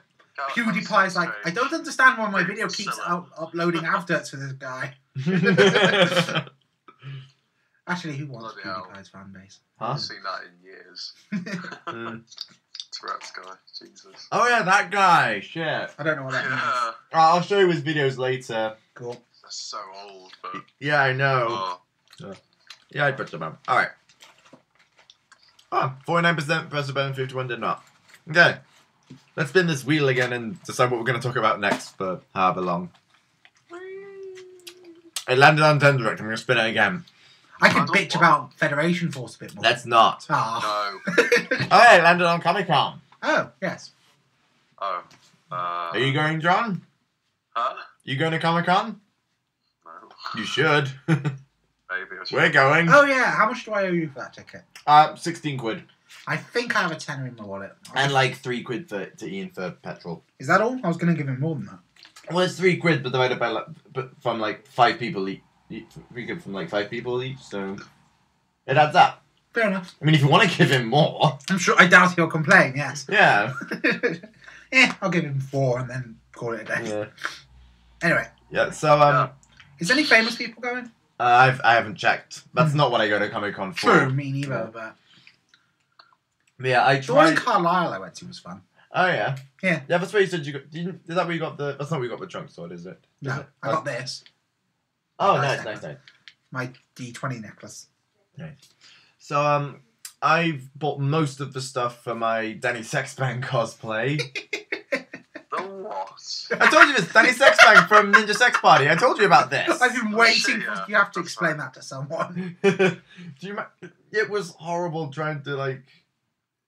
PewDiePie's like, I don't understand why my video keeps uploading adverts for this guy. Actually, who wants Bloody hell. PewDiePie's fan base? I haven't seen that in years. Tourette's guy, Jesus. Oh yeah, that guy. Shit. I don't know what that means. Yeah, I'll show you his videos later. Cool. that's so old, but Yeah, I know. Yeah, I put them up. Alright. Oh, 49% pressed the button, 51 did not. Okay. Let's spin this wheel again and decide what we're going to talk about next for however long. It landed on 10 direct. I'm going to spin it again. I could bitch about Federation Force a bit more. Let's not. Ah. no. Oh, it landed on Comic Con. Oh, yes. Oh. Are you going, John? Huh? You going to Comic Con? No. You should. Maybe I should. We're going. Oh, yeah. How much do I owe you for that ticket? 16 quid. I think I have a tenner in my wallet. And like 3 quid to Ian for petrol. Is that all? I was going to give him more than that. Well, it's 3 quid, but divided by from like 5 people each. 3 quid from like 5 people each, so it adds up. Fair enough. I mean, if you want to give him more, I'm sure. I doubt he'll complain. Yes. yeah. I'll give him 4 and then call it a day. Yeah. Anyway, Yeah. So is any famous people going? I haven't checked. That's not what I go to Comic Con for. True, me neither. But Yeah, I the one in tried. Carlisle I went to was fun. Oh yeah. Yeah. Yeah, that's where you said you got. Is that where you got the? That's not where you got the trunk sword, is it? Is No, it? I got this. Oh, Nice nice. My D20 necklace. Nice. So I've bought most of the stuff for my Danny Sexbang cosplay. The what? I told you this, Danny Sexbang from Ninja Sex Party. I told you about this. I've been Oh, waiting shit, for yeah. you have to That's explain right. that to someone. Do you? It was horrible trying to like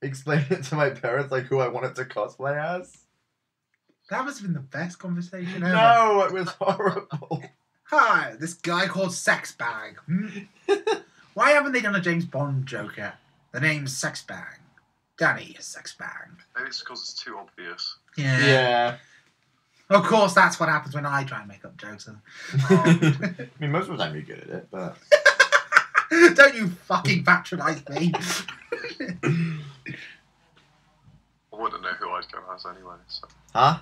explain it to my parents, like who I wanted to cosplay as. That must have been the best conversation ever. No, it was horrible. Hi, this guy called Sex Bag. Why haven't they done a James Bond joke yet? The name's Sex Bag. Danny is Sex Bag. Maybe it's because it's too obvious. Yeah. Of course, that's what happens when I try and make up jokes. I mean, most of the time you're good at it, but Don't you fucking patronize me. I wouldn't know who I'd go as anyway. So. huh?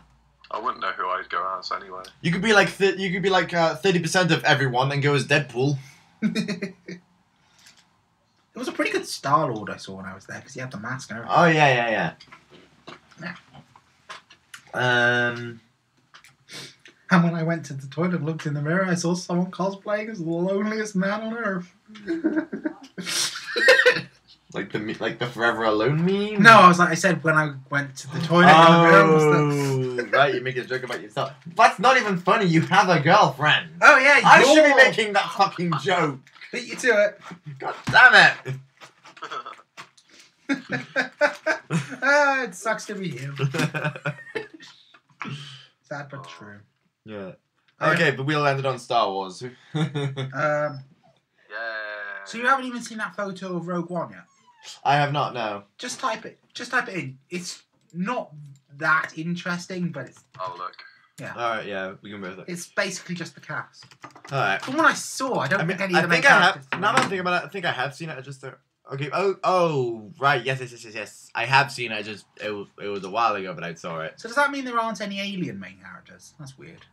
I wouldn't know who I'd go as anyway. You could be like 30% of everyone and go as Deadpool. It was a pretty good Star Lord I saw when I was there because he had the mask and everything. Oh yeah. And when I went to the toilet and looked in the mirror, I saw someone cosplaying as the loneliest man on earth. Like the Forever Alone meme? No, I said when I went to the toilet in the mirror was the... Right, you're making a joke about yourself. That's not even funny, you have a girlfriend. Oh yeah, I should be making that fucking joke. Beat you to it. God damn it. It sucks to be you. Sad but true. Yeah. Okay, but we all ended on Star Wars. Yeah. So you haven't even seen that photo of Rogue One yet? I have not, no. Just type it in. It's not that interesting, but it's... Oh, look. Yeah. Alright, yeah, we can both look. It's basically just the cast. Alright. From what I saw, I don't think any of the main I characters... have, now that I'm thinking about it, I think I have seen it, I just don't... Okay, oh, right, yes. I have seen it, it was a while ago, but I saw it. So does that mean there aren't any alien main characters? That's weird.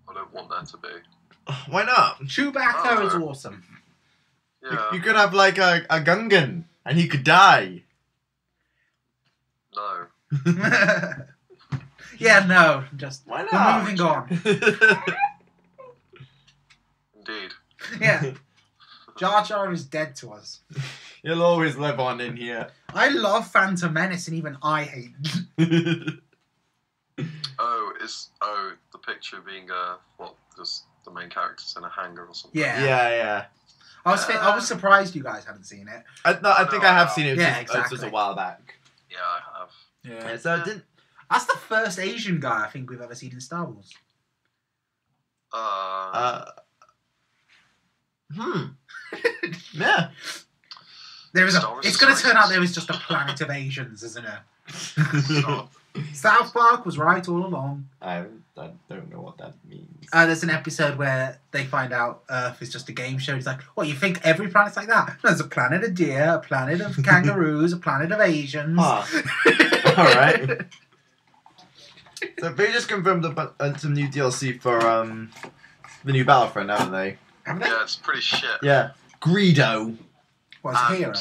I don't want that to be. Why not? Chewbacca is awesome. Yeah. You could have, like, a Gungan, and he could die. No. Yeah, no, just... Why not? We're moving on. Indeed. Yeah. Jar Jar is dead to us. He'll always live on in here. I love Phantom Menace, and even I hate it. The picture being just the main character's in a hangar or something. Yeah. Yeah. I was surprised you guys hadn't seen it. I think I have seen it. Yeah, It was just a while back. Yeah, I have. Yeah, so it didn't... That's the first Asian guy I think we've ever seen in Star Wars. Yeah. It's going to turn out there is just a planet of Asians, isn't it? South Park was right all along. I don't know what that means. There's an episode where they find out Earth is just a game show. It's like, what, you think every planet's like that? No, there's a planet of deer, a planet of kangaroos, a planet of Asians. Huh. Alright. So they just confirmed some new DLC for the new Battlefront, haven't they? Yeah, it's pretty shit. Yeah. Greedo. What's a hero?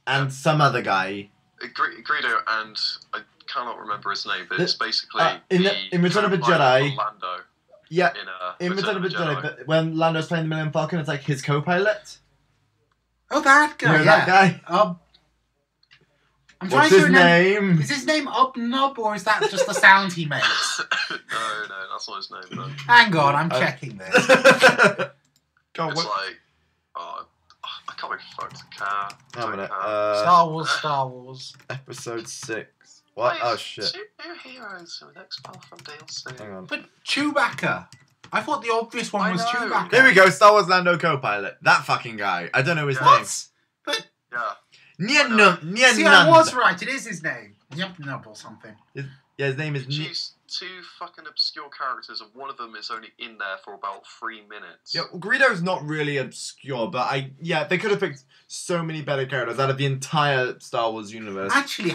And some other guy. Greedo, and I cannot remember his name, but it's basically in Return of a Jedi. Lando. Yeah. In Return of a Jedi, but when Lando's playing the Millennium Falcon, it's like his co-pilot. Oh, that guy. You know that guy? I'm What's trying to his remember. name? Is his name Ubnub, or is that just the sound he makes? No, that's not his name. No. Hang on, I'm checking this. It's like, I can't be fucked. Star Wars. Episode 6. What? Oh shit. New heroes in the next Battlefront DLC. Hang on. But Chewbacca. I thought the obvious one was Chewbacca. Here we go. Star Wars Lando co-pilot. That fucking guy. I don't know his name. What? But Yeah. see, I was right. It is his name. Yep, or something. Yeah, his name is. Choose two fucking obscure characters, and one of them is only in there for about 3 minutes. Yeah, Greedo's not really obscure, but they could have picked so many better characters out of the entire Star Wars universe. Actually,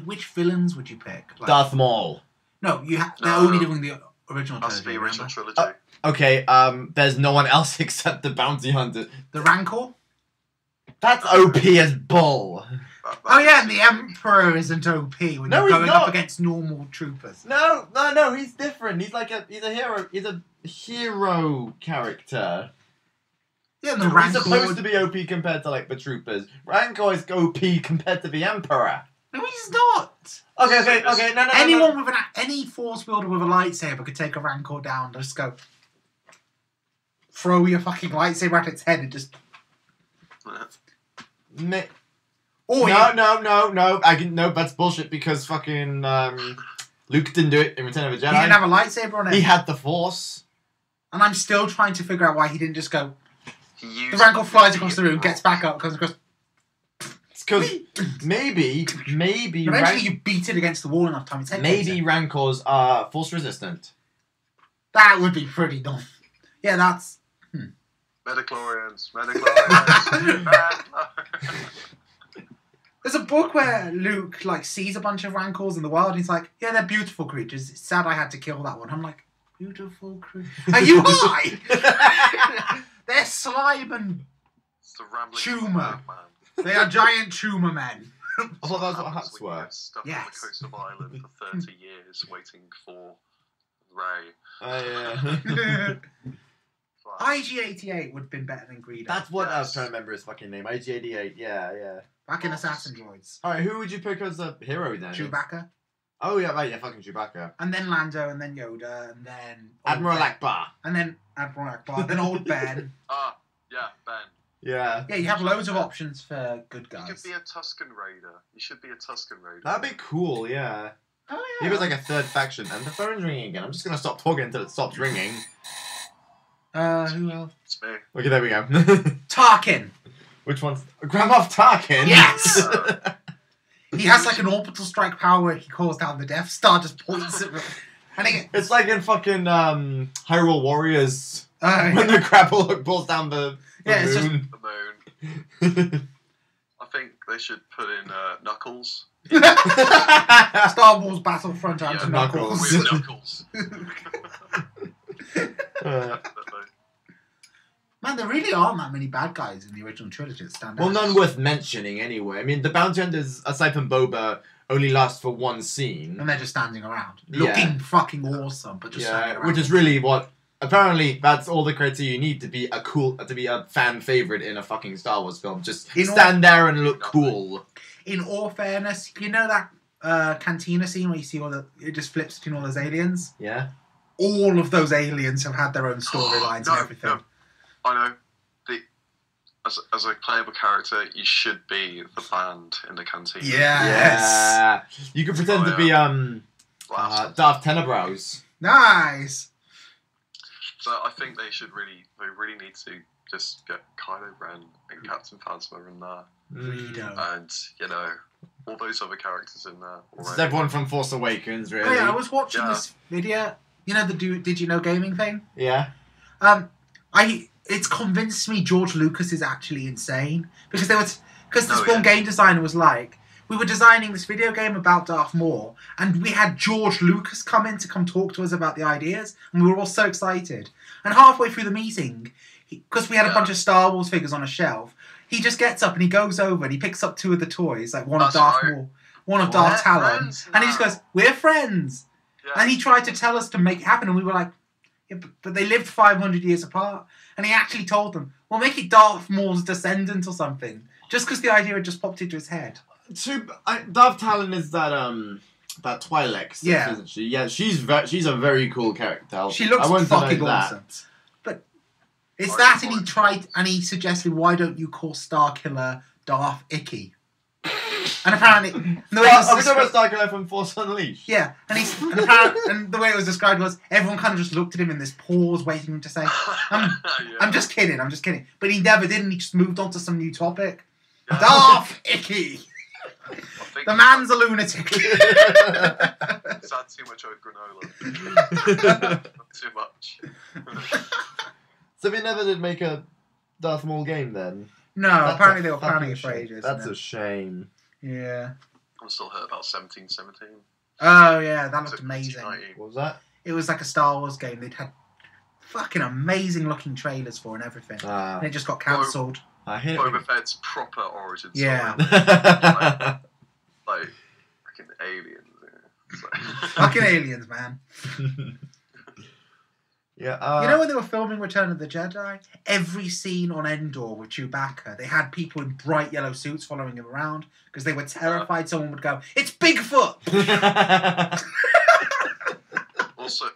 which villains would you pick? Like, Darth Maul. No, they're only doing the original That's trilogy. the original remember? trilogy. Okay, there's no one else except the bounty hunter. The Rancor? That's OP as bull. Oh yeah, and the Emperor isn't OP when you're going up against normal troopers. No, he's different. He's a hero. He's a hero character. Yeah, and the Rancor... He's supposed to be OP compared to like the troopers. Rancor is OP compared to the Emperor. No, he's not. Okay. No. Anyone with any force wielder with a lightsaber could take a Rancor down. Just go throw your fucking lightsaber at its head and just. No. That's bullshit because fucking Luke didn't do it in Return of a Jedi. He didn't have a lightsaber on him. He had the Force. And I'm still trying to figure out why he didn't just go. The Rancor flies across the room, gets back up, comes across. It's because maybe. Eventually, you beat it against the wall enough time. Maybe Rancors are Force resistant. That would be pretty dumb. Yeah, that's. Metachlorians. There's a book where Luke sees a bunch of Rancors in the wild and he's like, yeah, they're beautiful creatures. It's sad I had to kill that one. I'm like, beautiful creatures? Are you high? They're slime and tumor. They are giant tumor men. I thought that's what hats were. Stuck on the coast of Ireland for 30 years waiting for Ray. Oh, yeah. Flash. IG-88 would have been better than Greedo. That's what I was Yes. trying to remember his fucking name. IG-88. Yeah. Back in Assassin Droids. All right, who would you pick as a hero then? Chewbacca. Oh yeah, right. Yeah, fucking Chewbacca. And then Lando, and then Yoda, and then... Admiral Ben. Akbar. And then Admiral Akbar, then Old Ben. Yeah, Ben. Yeah. Yeah, you have loads of options for good You guys. could be a Tusken Raider. You should be a Tusken Raider. That'd be cool. Yeah. Oh, He was like a third faction, and the phone's ringing again. I'm just gonna stop talking until it stops ringing. Who else? It's me. Okay, there we go. Tarkin! Which one's Grand Moff Tarkin? Yes! He has like an orbital strike power where he calls down the Death Star, just points at... And he... It's like in fucking Hyrule Warriors when yeah. the grapple hook pulls down the Yeah, it's just- moon. The moon. I think they should put in Knuckles. Star Wars Battlefront and Yeah, Knuckles. With Knuckles. Man, there really aren't that many bad guys in the original trilogy that stand Well, out. none worth mentioning anyway. I mean, the bounty hunters, aside from Boba, only last for one scene. And they're just standing around. Yeah. Looking fucking awesome, but just standing Yeah, around. which is really what. Apparently, that's all the criteria you need to be a fan favorite in a fucking Star Wars film. Just stand there and look cool. In all fairness, you know that cantina scene where you see it just flips between all those aliens? Yeah. All of those aliens have had their own storylines and everything. No. I know. As a playable character, you should be the band in the canteen. Yes. Yeah. You could pretend to be Blast. Darth Tenebrows. Nice. So I think they really need to just get Kylo Ren and Captain Phasma in there, Greedo. and all those other characters in there. It's already. everyone from Force Awakens, really. Oh yeah, I was watching Yeah. this video. You know the Did You Know Gaming thing? Yeah. It's convinced me George Lucas is actually insane because this Oh, film yeah. game designer was like, we were designing this video game about Darth Maul, and we had George Lucas come talk to us about the ideas, and we were all so excited. And halfway through the meeting, because we had a bunch of Star Wars figures on a shelf, he just gets up and he goes over and he picks up two of the toys, like one That's of Darth right. Maul, one of We're Darth Talon, friends and he just now. goes, "We're friends." Yeah. And he tried to tell us to make it happen, and we were like, yeah, but they lived 500 years apart. And he actually told them, well, make it Darth Maul's descendant or something. Just because the idea had just popped into his head. Darth Talon is that Twi'lek, Yeah. isn't she? Yeah, she's a very cool character. She looks I won't fucking deny that. awesome. But it's I that, and like he tried, and he suggested, why don't you call Starkiller Darth Icky? And apparently, the way it was Are we talking described- about Starkiller from Force Unleashed? yeah, and the way it was described was everyone kind of just looked at him in this pause, waiting for him to say, I'm just kidding. But he never did, and he just moved on to some new topic. Yeah. Darth Icky! I think The man's a lunatic. He's had too much oat granola. Too much. So they never did make a Darth Maul game then? No, That's apparently a they were fucking planning it for shame. ages. That's and a shame. yeah. I'm still hurt about 1717. Oh yeah, that looked It's a amazing. 1990. What was that? It was like a Star Wars game. They'd had fucking amazing looking trailers for and everything. And it just got cancelled. I hate Boba Fett's proper origin story. Yeah. Like freaking aliens. It's like- Fucking aliens, man. Yeah. You know when they were filming Return of the Jedi? Every scene on Endor with Chewbacca, they had people in bright yellow suits following him around because they were terrified someone would go, "It's Bigfoot!"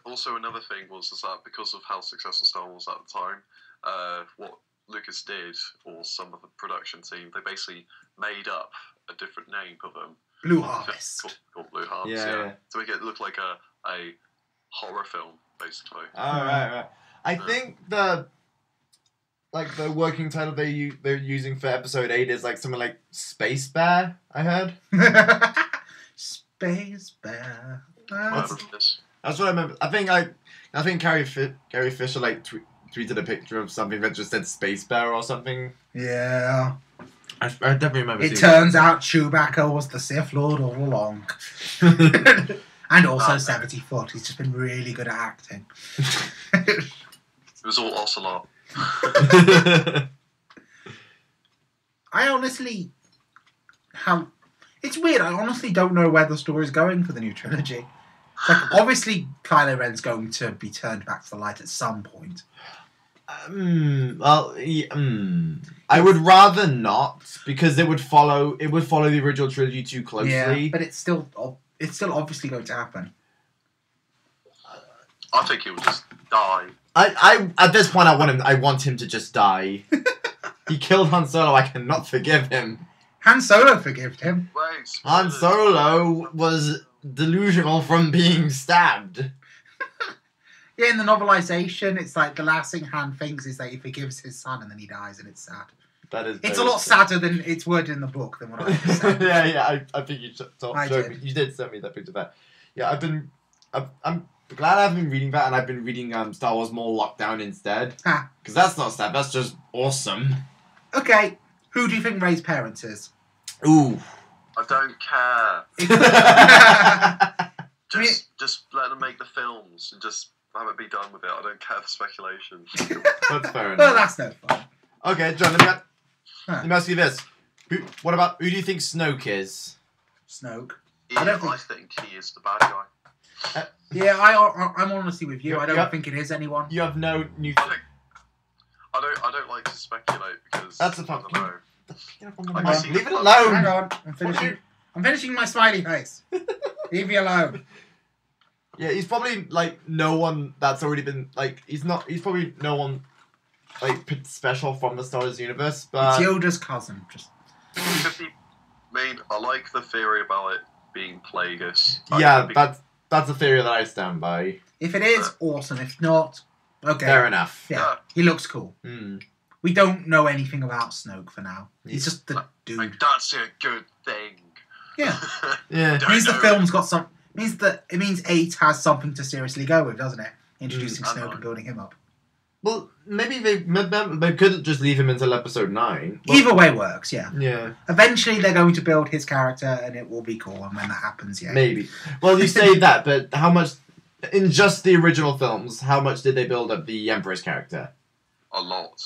Also, another thing was that because of how successful Star Wars at the time, what Lucas did, or some of the production team, they basically made up a different name for them. Blue Harvest. Called Blue Harvest, Yeah. to make it look like a horror film, basically. Right. I think the working title they're using for episode 8 is like something like Space Bear. I heard. Space Bear. Whatever it is. That's what I remember. I think Carrie Fisher like tweeted a picture of something that just said Space Bear or something. Yeah. I definitely remember. It turns out Chewbacca was the Sith Lord all along. And also 70 foot. He's just been really good at acting. It was all Ocelot. I honestly... It's weird. I honestly don't know where the story's going for the new trilogy. Like, obviously, Kylo Ren's going to be turned back to the light at some point. I would rather not because it would follow the original trilogy too closely. Yeah, but it's still obviously going to happen. I think he will just die. I at this point I want him to just die. He killed Han Solo. I cannot forgive him. Han Solo forgave him. Wait, Han Solo was delusional from being stabbed. Yeah, in the novelization, it's like the last thing Han thinks is that he forgives his son and then he dies, and it's sad. That is. It's a lot sadder than it's worded in the book than what I said. yeah. I think you showed me. You did send me that picture of that. Yeah, I'm glad I've been reading that, and I've been reading Star Wars More Lockdown instead. Because that's not sad. That's just awesome. Okay, who do you think Rey's parents is? Ooh. I don't care. Just let them make the films and just have it be done with it. I don't care for speculation. That's fair enough. Well, that's no fun. Okay, John, let me ask you this. Who do you think Snoke is? Snoke. I think he is the bad guy. Yeah, I'm honestly with you. I don't think it is anyone. You have no new... I don't like to speculate because that's a I fuck. don't know. Leave it alone. Hang on, I'm finishing my smiley face. Leave me alone. Yeah, he's probably like no one that's already been like he's probably no one like special from the Star Wars universe, but it's Yoda's cousin. Just I like the theory about it being Plagueis. That's a theory that I stand by. If it is, awesome. If not, okay. Fair enough. Yeah, he looks cool. Mm. We don't know anything about Snoke for now. He's just the dude. Like, that's a good thing. Yeah. Yeah. It means the film's got some. It means 8 has something to seriously go with, doesn't it? Introducing Snoke and building him up. Well, maybe they couldn't just leave him until episode 9. Well, either way works, yeah. Yeah. Eventually, they're going to build his character, and it will be cool. And when that happens, yeah. Maybe. Well, you say that, but how much in just the original films? How much did they build up the Emperor's character? A lot.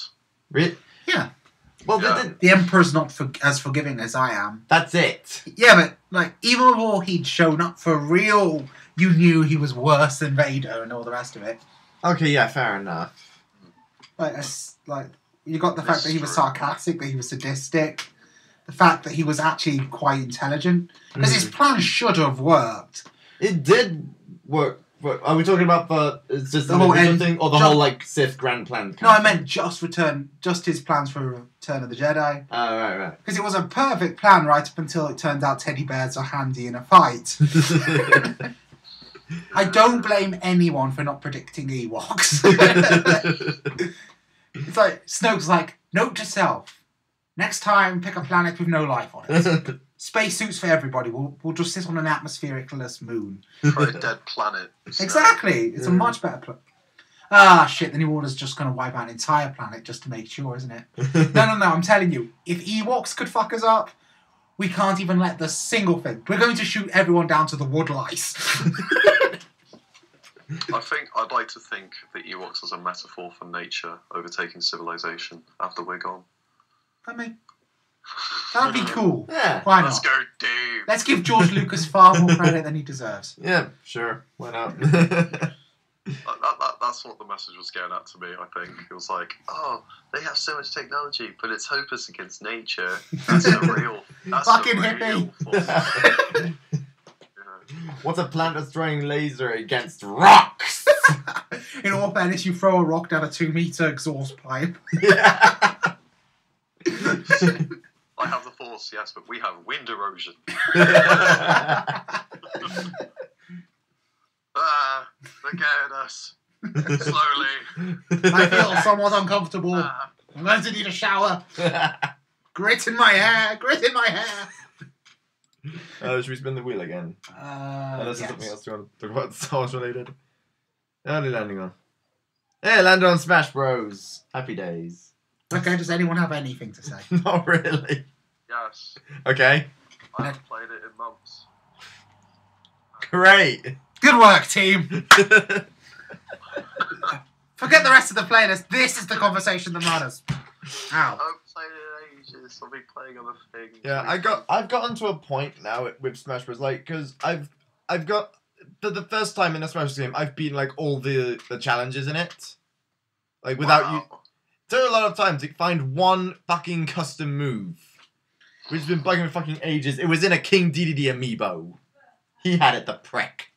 Really? Yeah. Well, Yeah. The Emperor's not as forgiving as I am. That's it. Yeah, but like even before he'd shown up for real, you knew he was worse than Vader and all the rest of it. Okay, yeah, fair enough. Like you got the fact that he was sarcastic, that he was sadistic, the fact that he was actually quite intelligent. Because his plan should have worked. It did work. Are we talking about it's just The whole end thing, or the whole like Sith grand plan? No, I meant just his plans for Return of the Jedi. Oh, right. Because it was a perfect plan right up until it turned out teddy bears are handy in a fight. I don't blame anyone for not predicting Ewoks. It's like, Snoke's like, note to self. Next time, pick a planet with no life on it. Spacesuits for everybody. We'll just sit on an atmosphericless moon. For a dead planet. Exactly. It's a much better plan. Ah, shit. The New Order's just going to wipe out an entire planet just to make sure, isn't it? No. I'm telling you. If Ewoks could fuck us up, we can't even let the single thing. We're going to shoot everyone down to the wood lice. I'd like to think the Ewoks as a metaphor for nature overtaking civilization after we're gone. I mean, that would be cool. Yeah. Why not? Let's go, dude. Let's give George Lucas far more credit than he deserves. Yeah, sure. Why not? That's what the message was getting at to me, I think. It was like, oh, they have so much technology, but it's hopeless against nature. That's Fucking a hippie. Yeah. What's a plant that's throwing laser against rocks? In all fairness, you throw a rock down a 2-meter exhaust pipe. Yeah. I have the force, yes, but we have wind erosion. They're getting us. Slowly. I feel somewhat uncomfortable. I'm going to need a shower. Grit in my hair. Should we spin the wheel again? Unless there's something else you want to talk about Star Wars related. Early landing on. Hey, landed on Smash Bros. Happy days. Okay, does anyone have anything to say? Not really. Yes. Okay. I haven't played it in months. Great. Good work, team. Forget the rest of the playlist. This is the conversation that matters. Ow. I haven't played it in ages. I'll be playing other things. Yeah, I've gotten to a point now with Smash Bros. Like, because I've got for the first time in a Smash Bros. Game, I've beaten like all the challenges in it. Like, without you... Wow. It took a lot of time to find one fucking custom move. Which has been bugging me fucking ages. It was in a King DDD amiibo. He had it, the prick.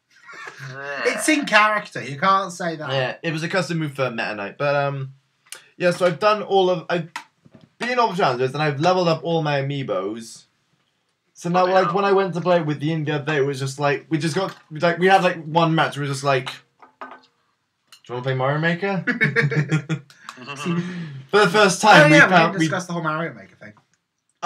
It's in character. You can't say that. Yeah, it was a custom move for Meta Knight. But, yeah, so I've done all of... I've been in all the challenges, and I've leveled up all my amiibos. So now, like, when I went to play with the other day, it was just like... We just got... Like, we had, like, one match. We were just like... Do you want to play Mario Maker? For the first time, we found... didn't discuss the whole Mario Maker thing.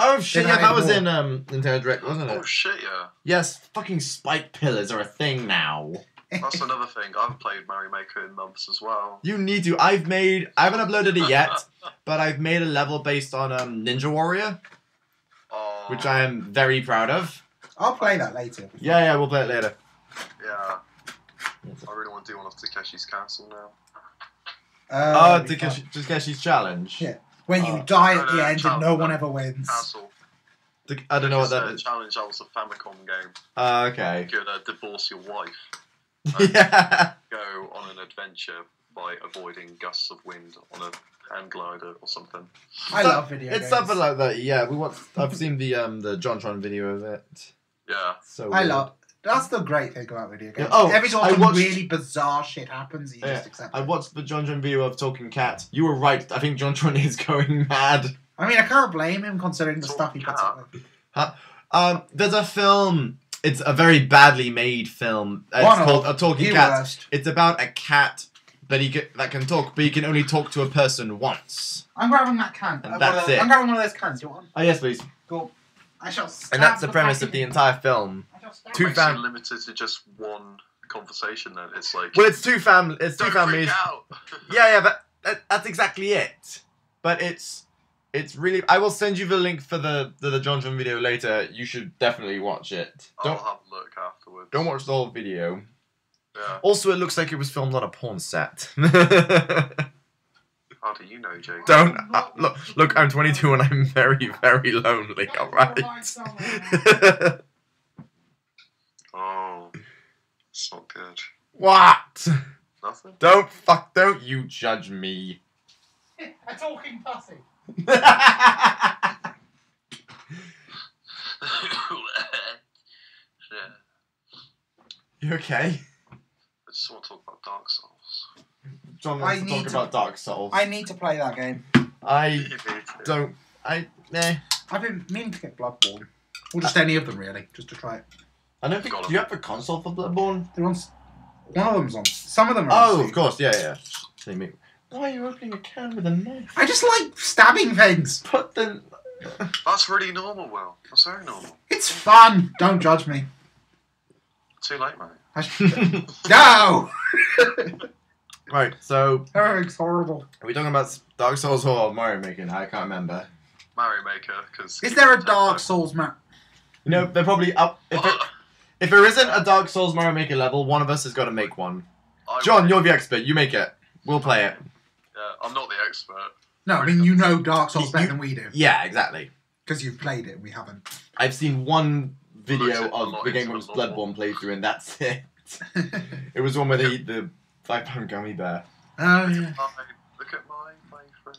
Oh, shit, Didn't yeah, that I was more? in Nintendo Direct, wasn't it? Oh shit, yeah. Yes, fucking spike pillars are a thing now. That's another thing. I haven't played Mario Maker in months as well. You need to. I haven't uploaded it yet, but I've made a level based on Ninja Warrior, Oh, which I am very proud of. I'll play that later. Yeah, we'll play it later. Yeah. I really want to do one of Takeshi's Castle now. Oh, Takeshi's Challenge. Yeah. When you die at the no, end and no one ever wins. Castle. I don't know what that is. Challenge, that was a Famicom game. Okay. You could divorce your wife. Yeah. Go on an adventure by avoiding gusts of wind on a hand glider or something. I love video games. It's something like that. Yeah, I've seen the JonTron video of it. Yeah. So I love. That's the great thing about video games. Yeah, oh, Every so I often watched- really bizarre shit happens, you just accept I it. watched the JonTron video of Talking Cat. You were right. I think JonTron is going mad. I mean, I can't blame him considering the stuff he puts up with. There's a film. It's a very badly made film. It's called A Talking Cat. Worst. It's about a cat that can talk, but he can only talk to a person once. I'm grabbing that can. And that's it. I'm grabbing one of those cans. You want one? Oh yes, please. Cool. I shall stab And that's the premise of packaging. the entire film. I shall stab Two Makes fam- it limited to just one conversation then. It's like... Well, it's two families. Don't freak out! Yeah, but that's exactly it. But it's really. I will send you the link for the JonTron video later. You should definitely watch it. I'll have a look afterwards. Don't watch the whole video. Yeah. Also, it looks like it was filmed on a porn set. How do you know, Jake? Don't look. I'm 22 and I'm very, very lonely. All right. Oh, it's not good. What? Nothing? Don't you judge me. A talking pussy. Yeah. You okay? I just want to talk about Dark Souls. John wants I to talk need to- about Dark Souls. I need to play that game. I don't. I've been meaning to get Bloodborne. Or just any of them, really, just to try it. I don't think. Do you have a console for Bloodborne? They're on. One of them's on. Some of them are on Oh, Steam. of course. Yeah. See me. Why are you opening a can with a knife? I just like stabbing things. Put the. That's really normal, Will. That's very normal. It's fun. Don't judge me. Too late, mate. No! Right. So, Everything's horrible. are we talking about Dark Souls or Mario Maker? I can't remember. Mario Maker, because... Is there a Dark Souls map? You know, they're probably up. If there isn't a Dark Souls Mario Maker level, one of us has got to make one. John, you're the expert. You make it. We'll play it. Yeah, I'm not the expert. No, I mean, you know Dark Souls better than we do. Yeah, exactly. Because you've played it and we haven't. I've seen one video I'm of not the Game into Grumps the novel. Bloodborne playthrough, and that's it. It was one where they eat the 5-pound gummy bear. Oh, yeah. Look at my playthrough.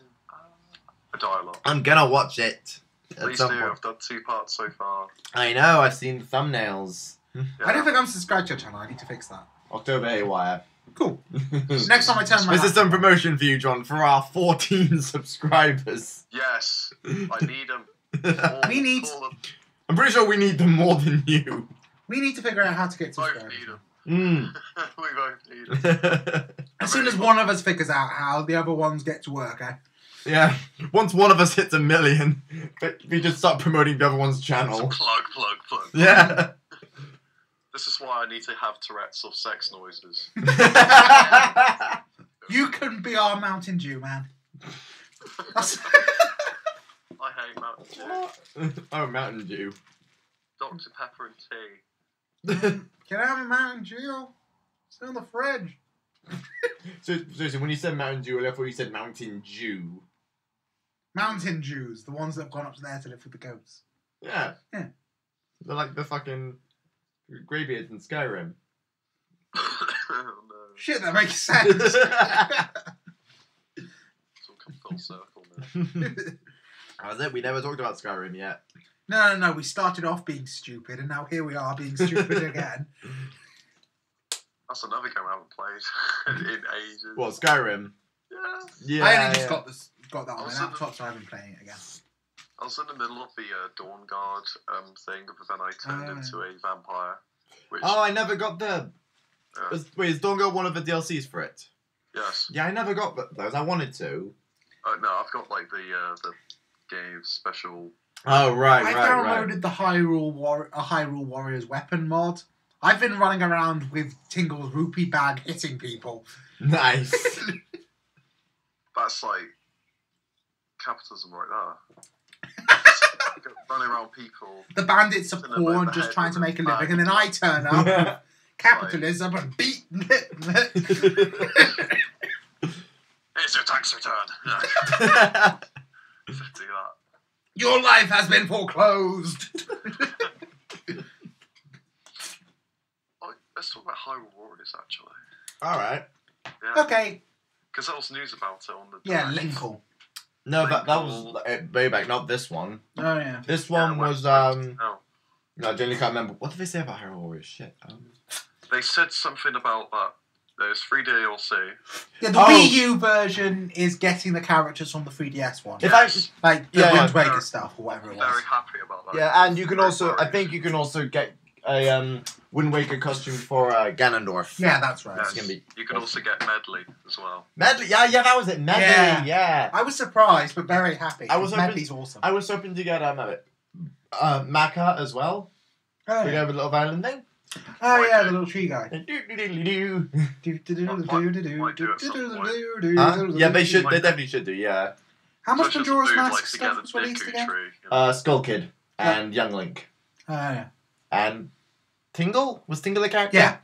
I die a lot. I'm gonna watch it. At Please some do. point. I've done 2 parts so far. I know, I've seen the thumbnails. Yeah. I don't think I'm subscribed to your channel. I need to fix that. OctoberHaywire. Cool. Next time I turn my This is laptop some on. promotion for you, John, for our 14 subscribers. Yes, I need them. We need- I'm pretty sure we need them more than you. We need to figure out how to get Both subscribers. need them. Mm. We both need them. As soon as one of us figures out how, the other ones get to work, eh? Yeah. Once one of us hits 1 million, we just start promoting the other one's channel. Plug. Yeah. This is why I need to have Tourette's of sex noises. You can be our Mountain Dew, man. That's- I hate Mountain Dew. Oh, Mountain Dew. Dr. Pepper and tea. Can I have a Mountain Dew? It's in the fridge. So when you said Mountain Dew, I thought you said Mountain Dew. Mountain Dews, the ones that have gone up there to live with the goats. Yeah. Yeah. They're like the fucking greybeards in Skyrim. Oh no. Shit, that makes sense. Full circle now. That was it. We never talked about Skyrim yet. No. We started off being stupid, and now here we are being stupid again. That's another game I haven't played in ages. What, Skyrim? Yeah. I only just got that on my laptop, so I've been playing it again. I was in the middle of the Dawn Guard thing, but then I turned into a vampire. Which, Oh, I never got the... Wait, is Dawn Guard one of the DLCs for it? yes. Yeah, I never got those. I wanted to. No, I've got like the game special. Oh, right. I downloaded the Hyrule Warriors weapon mod. I've been running around with Tingle's rupee bag hitting people. Nice. That's like capitalism right there. Running around people. The bandits are Hitting them poor over and the just head trying to with make a a living, bag. and then I turn up with capitalism and beat. Here's your tax return. Yeah. Do that. Your life has been foreclosed. Let's talk about Hyrule Warriors actually. All right. Yeah. Okay. Because there was news about it on the. Yeah, Direct. Linkle. No, that was way back, not this one. Oh yeah. This one was, No. No, I genuinely can't remember. What did they say about Hyrule Warriors? Shit. They said something about that. There's 3 DLC. Yeah, the Wii U version is getting the characters from the 3DS one. If Yes. Like the Yeah, Wind yeah. Waker stuff or whatever it was. Very happy about that. Yeah, and you can also, I think you can also get a Wind Waker costume for Ganondorf. Yeah, that's right. Yes. It's gonna be You can also get Medley as well. Medley. Yeah, that was it. Medley. Yeah. Yeah. I was surprised, but very happy. I was hoping- Medley's awesome. I was hoping to get Maka as well. Oh, We yeah. have a little island thing. Oh yeah, the little tree guy. Yeah, they should. They definitely should do. Yeah. How much So it's just Majora's a move, Mask to get stuff was the released Deku again? tree. Skull Kid and Young Link Oh yeah. and Tingle. Was Tingle a character? Yeah.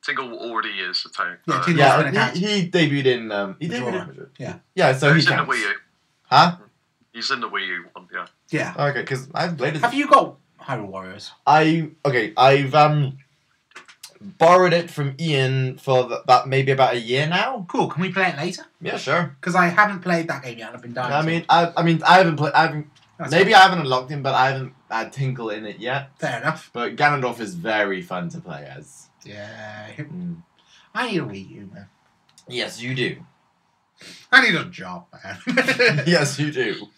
Tingle already is a tank. Yeah, Tingle- Yeah, been a character. he debuted in he debuted Majora. in Majora. Yeah. Yeah, so he He's in the counts. Wii U. Huh? He's in the Wii U one, yeah. Yeah. Okay, because I've played it. Have you got Hyrule Warriors? I've borrowed it from Ian for about a year now. Cool. Can we play it later? Yeah, sure. Because I haven't played that game yet, and I've been dying. I mean, I haven't played. That's Maybe fine. I haven't unlocked him, but I haven't had Tinkle in it yet. Fair enough. But Ganondorf is very fun to play as. Yeah. Mm. I need a Wii U, man. Yes, you do. I need a job, man. Yes, you do.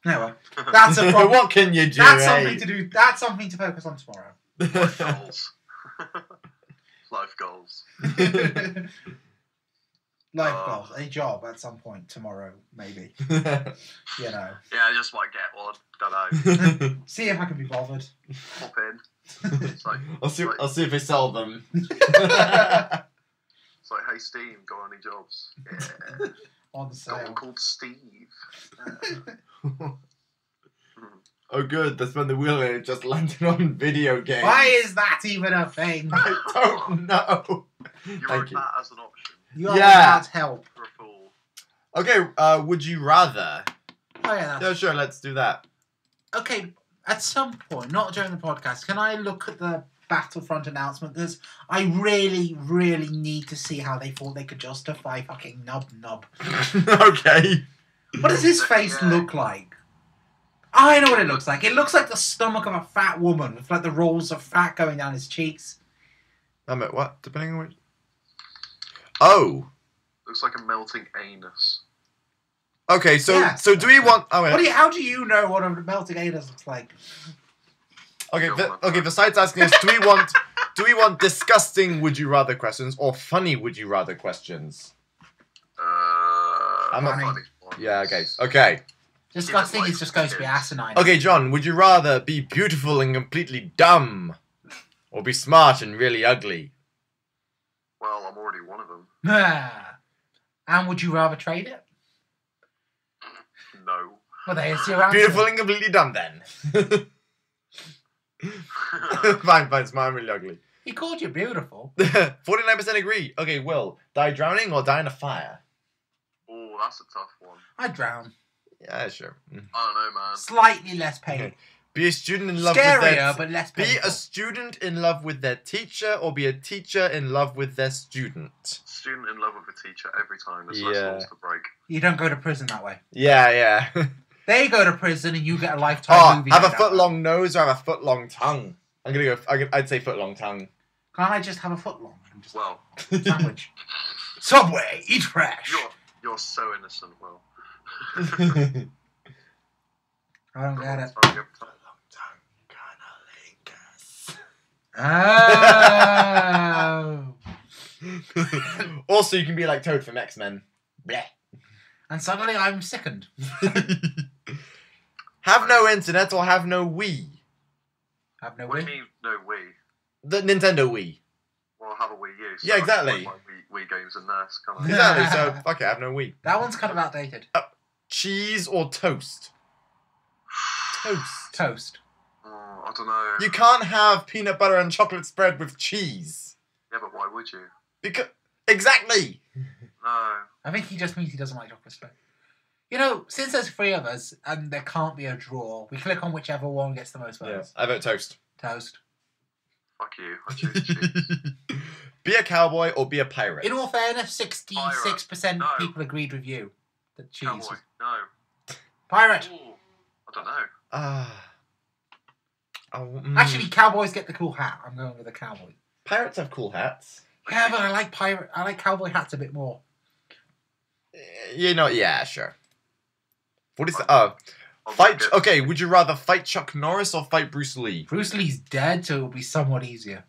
No, that's a problem. What can you do? That's eh? something to do. That's something to focus on tomorrow. Goals. Life goals. Life goals, a job at some point tomorrow, maybe. You know, Yeah, I just might get one. Don't know. see if I can be bothered. Pop in. It's like, I'll see if they sell them. it's like, hey Steam, got any jobs? Yeah. On Got one sale. called Steve. Oh, good. That's when the wheel and it just landed on video games. Why is that even a thing? I don't know. You Thank wrote you. that as an option You are Yeah. without help. for a fool. Okay, would you rather? Oh yeah. That's... Yeah, sure. Let's do that. Okay. At some point, not during the podcast, can I look at the Battlefront announcement? Because I really, really need to see how they thought they could justify fucking Nub. Okay. What does his face Yeah. look like? I know what it looks like. It looks like the stomach of a fat woman with like the rolls of fat going down his cheeks. What? Depending on which. Oh. Looks like a melting anus. Okay. So Yeah. do we want? Oh wait. How do you know what a melting anus looks like? Okay. Besides asking us, do we want disgusting would you rather questions or funny would you rather questions? I'm not- funny one. Yeah. Okay. Disgusting like is just going to be kids. asinine. Okay, John. Would you rather be beautiful and completely dumb, or be smart and really ugly? Well, I'm already one of them. And would you rather trade it? No. Well, there's your answer. Beautiful and completely dumb, then. Fine, smart and really ugly. He called you beautiful. 49% agree. Okay, Will, die drowning or die in a fire? Oh, that's a tough one. I'd drown. Yeah, sure. I don't know, man. Slightly less pain. Okay. Be a student in love with Scarier, their... but less Be painful. a student in love with their teacher, or be a teacher in love with their student. Student in love with a teacher every time. There's less laws to break. You don't go to prison that way. Yeah. They go to prison and you get a lifetime movie. Have a foot-long nose or have a foot-long tongue? I'm gonna go... I'd say foot-long tongue. Can't I just have a foot long? Well... Sandwich. Subway, eat fresh. You're so innocent, Will. I don't get it. Foot-long tongue, kinda link us. Oh. Also, you can be like Toad from X-Men. Bleh. And suddenly I'm sickened. Have no internet or have no Wii. Have no What do Wii. you mean, no Wii? The Nintendo Wii. Well, have a Wii U. So Yeah, exactly. I can play my Wii games in there, can't I? Exactly, so fuck it, have no Wii. That one's kind of outdated. Cheese or toast? Toast. Toast. Oh, I don't know. You can't have peanut butter and chocolate spread with cheese. Yeah, but why would you? Because... Exactly! No. I think he just means he doesn't like chocolate spread. You know, since there's 3 of us and there can't be a draw, we click on whichever one gets the most votes. I vote toast. Toast. Fuck you. I choose cheese. Be a cowboy or be a pirate? In all fairness, 66% No. people agreed with you. That cheese. Cowboy. No. Pirate. Ooh, I don't know. Actually, cowboys get the cool hat. I'm going with a cowboy. Pirates have cool hats. Yeah, but I like cowboy hats a bit more. You know, yeah, sure. What is that? I'll Fight. get- Okay, would you rather fight Chuck Norris or fight Bruce Lee? Bruce Lee's dead, so it'll be somewhat easier.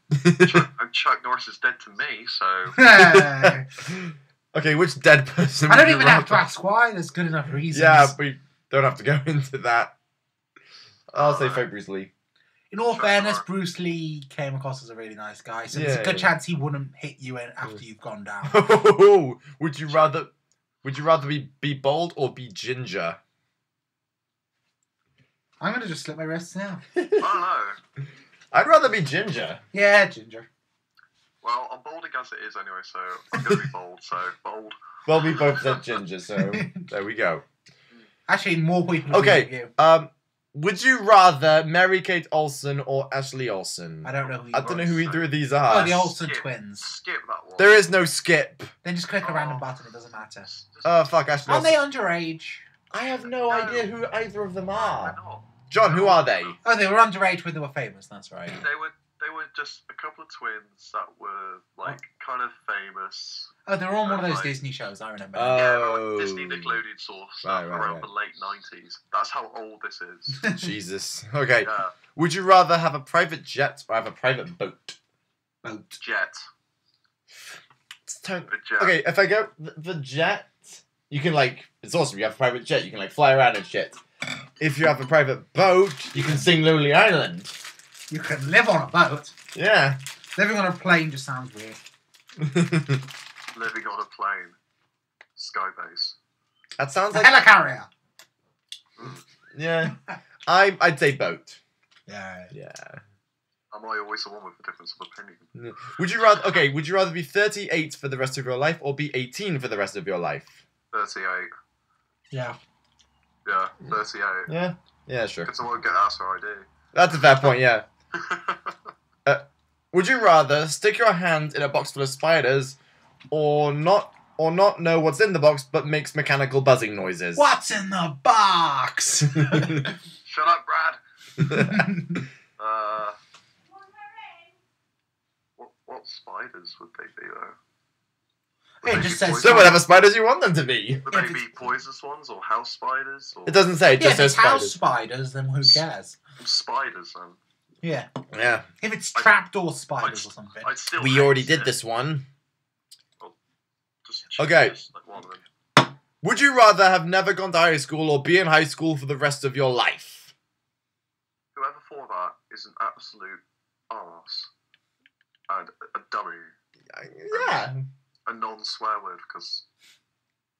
Chuck Norris is dead to me, so... I Okay, which dead person? don't would you even have to rather- ask why. There's good enough reasons. Yeah, we don't have to go into that. I'll say fight Bruce Lee. In all Sure. fairness, Bruce Lee came across as a really nice guy, so there's a Yeah, good yeah. chance he wouldn't hit you after you've gone down. Would you rather be bald or be ginger? I'm gonna just slit my wrists now. I don't know. I'd rather be ginger. Yeah, ginger. Well, I'm balding as it is anyway, so I'm going to be bold, so bold. Well, we both said ginger, so there we go. Actually, more people agree with Okay, you. would you rather Mary-Kate Olsen or Ashley Olsen? I don't know who you I don't know who either of these are. Oh, the Olsen Skip. twins. Skip that one. There is no skip. Then just click a random button, it doesn't matter. Oh, fuck, Ashley Aren't Olsen. they underage? I have no idea who either of them Why are. not? John, who are they? Oh, they were underage when they were famous, that's right. They were just a couple of twins that were like kind of famous. Oh, they were on one of those Right. Disney shows, I remember. Oh. Yeah, they were like Disney Nickelodeon sort of stuff Right, around right. the late 90s. That's how old this is. Jesus. Okay. Yeah, Would you rather have a private jet or have a private boat? Boat. jet. It's time. A jet. Okay, if I go the jet, you can like. It's awesome. You have a private jet. You can like fly around and shit. If you have a private boat, you can sing Lonely Island. You can live on a boat. Yeah. Living on a plane just sounds weird. Living on a plane. Skybase. That sounds A like. helicarrier. Yeah. I'd say boat. Yeah. Yeah. Am I always the one with a difference of opinion? Would you rather? Okay. Would you rather be 38 for the rest of your life or be 18 for the rest of your life? 38. Yeah. Yeah, 38. Yeah. Yeah. Sure. Because I won't get asked for ID. That's a fair point. Yeah. Would you rather stick your hand in a box full of spiders, or not know what's in the box but makes mechanical buzzing noises? What's in the box? Shut up, Brad! What spiders would they be, though? Would It they just be says poisonous- So whatever spiders you want them to be. Would If they be it's- poisonous ones or house spiders? Or It doesn't say. It Yeah, just if it's says house spiders. spiders, then who cares? spiders, then. Yeah. Yeah. If it's trapdoor spiders or something. I'd still We hate already it. did this one. Just Okay. just like one of them. Would you rather have never gone to high school or be in high school for the rest of your life? Whoever thought that is an absolute arse. And a dummy. Yeah. A non-swear word, because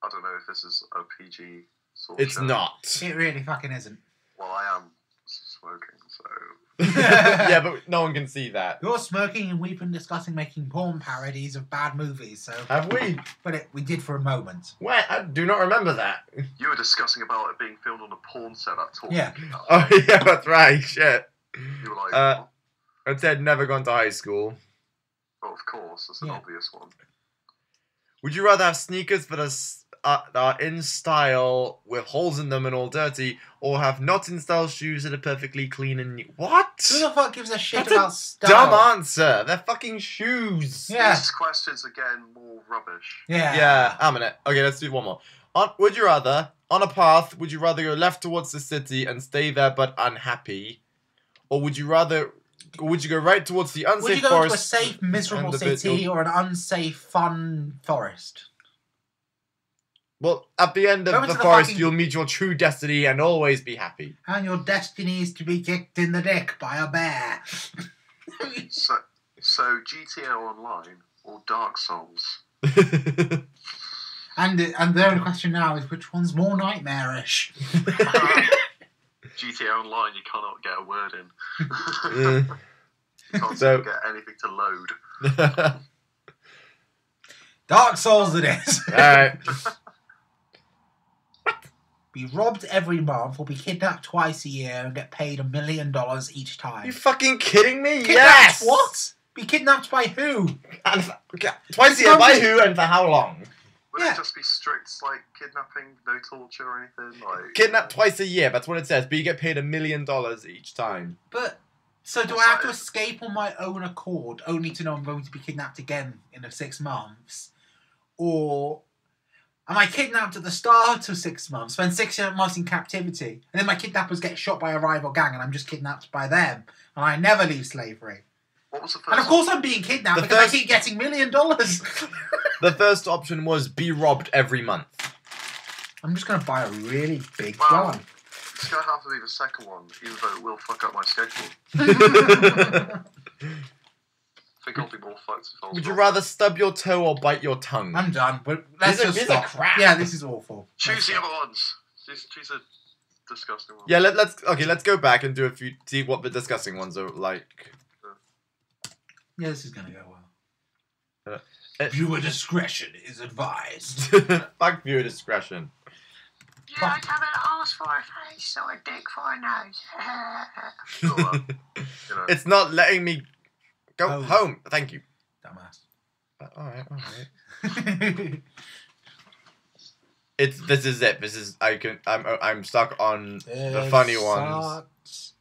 I don't know if this is a PG sort of It's show. not. It really fucking isn't. Well, I am smoking, so. Yeah, but no one can see that. You're smoking, and we've been discussing making porn parodies of bad movies. So, Have we? but we did for a moment. Wait, I do not remember that. You were discussing about it being filmed on a porn set at all. Yeah. Oh yeah, that's right. Shit. You were like, I said never gone to high school. oh, of course, that's an obvious one. Would you rather have sneakers that are in style with holes in them and all dirty, or have not in style shoes that are perfectly clean and new? What? Who the fuck gives a shit That's about a style? dumb answer. They're fucking shoes. Yeah. These questions are getting more rubbish. Yeah. Yeah, I'm in it. Okay, let's do one more. Would you rather, on a path, would you rather go left towards the city and stay there but unhappy? Or would you go right towards the unsafe Would you go forest? to a safe, miserable and the bit city you'll- or an unsafe, fun forest? Well, at the end Go of into the the forest, fucking- you'll meet your true destiny and always be happy. And your destiny is to be kicked in the dick by a bear. So GTA Online or Dark Souls? And the only question now is which one's more nightmarish? GTA Online, you cannot get a word in. Yeah. You can't So- get anything to load. Dark Souls it is. Alright. Be robbed every month or be kidnapped twice a year and get paid $1 million each time. You fucking kidding me? Kidnapped? Yes! What? Be kidnapped by who? And twice a year, by who and for how long? Would Yeah. it just be strict, like, kidnapping, no torture or anything? Like, Kidnapped twice a year, that's what it says, but you get paid $1 million each time. But, so do I have to escape on my own accord only to know I'm going to be kidnapped again in 6 months? Or am I kidnapped at the start of 6 months, spend 6 months in captivity, and then my kidnappers get shot by a rival gang and I'm just kidnapped by them, and I never leave slavery? what was the first And of course I'm being kidnapped The because first- I keep getting $1 million. The first option was be robbed every month. I'm just going to buy a really big Wow. gun. It's going to have to be the second one, even though it will fuck up my schedule. I think I'll be more fucked if I was Would you wrong. rather stub your toe or bite your tongue? I'm done. Let's These are- just these are stop. crap. Yeah, this is awful. Choose the other ones. Choose a disgusting one. Yeah, let's go back and do a few, see what the disgusting ones are like. Yeah, this is going to go well. Viewer discretion is advised. Fuck viewer discretion. You don't have an arse for a face or a dick for a nose. Not that, you know. It's not letting me go Oh. home. Thank you. Dumbass. Alright. This is it. This is I'm stuck on the funny ones.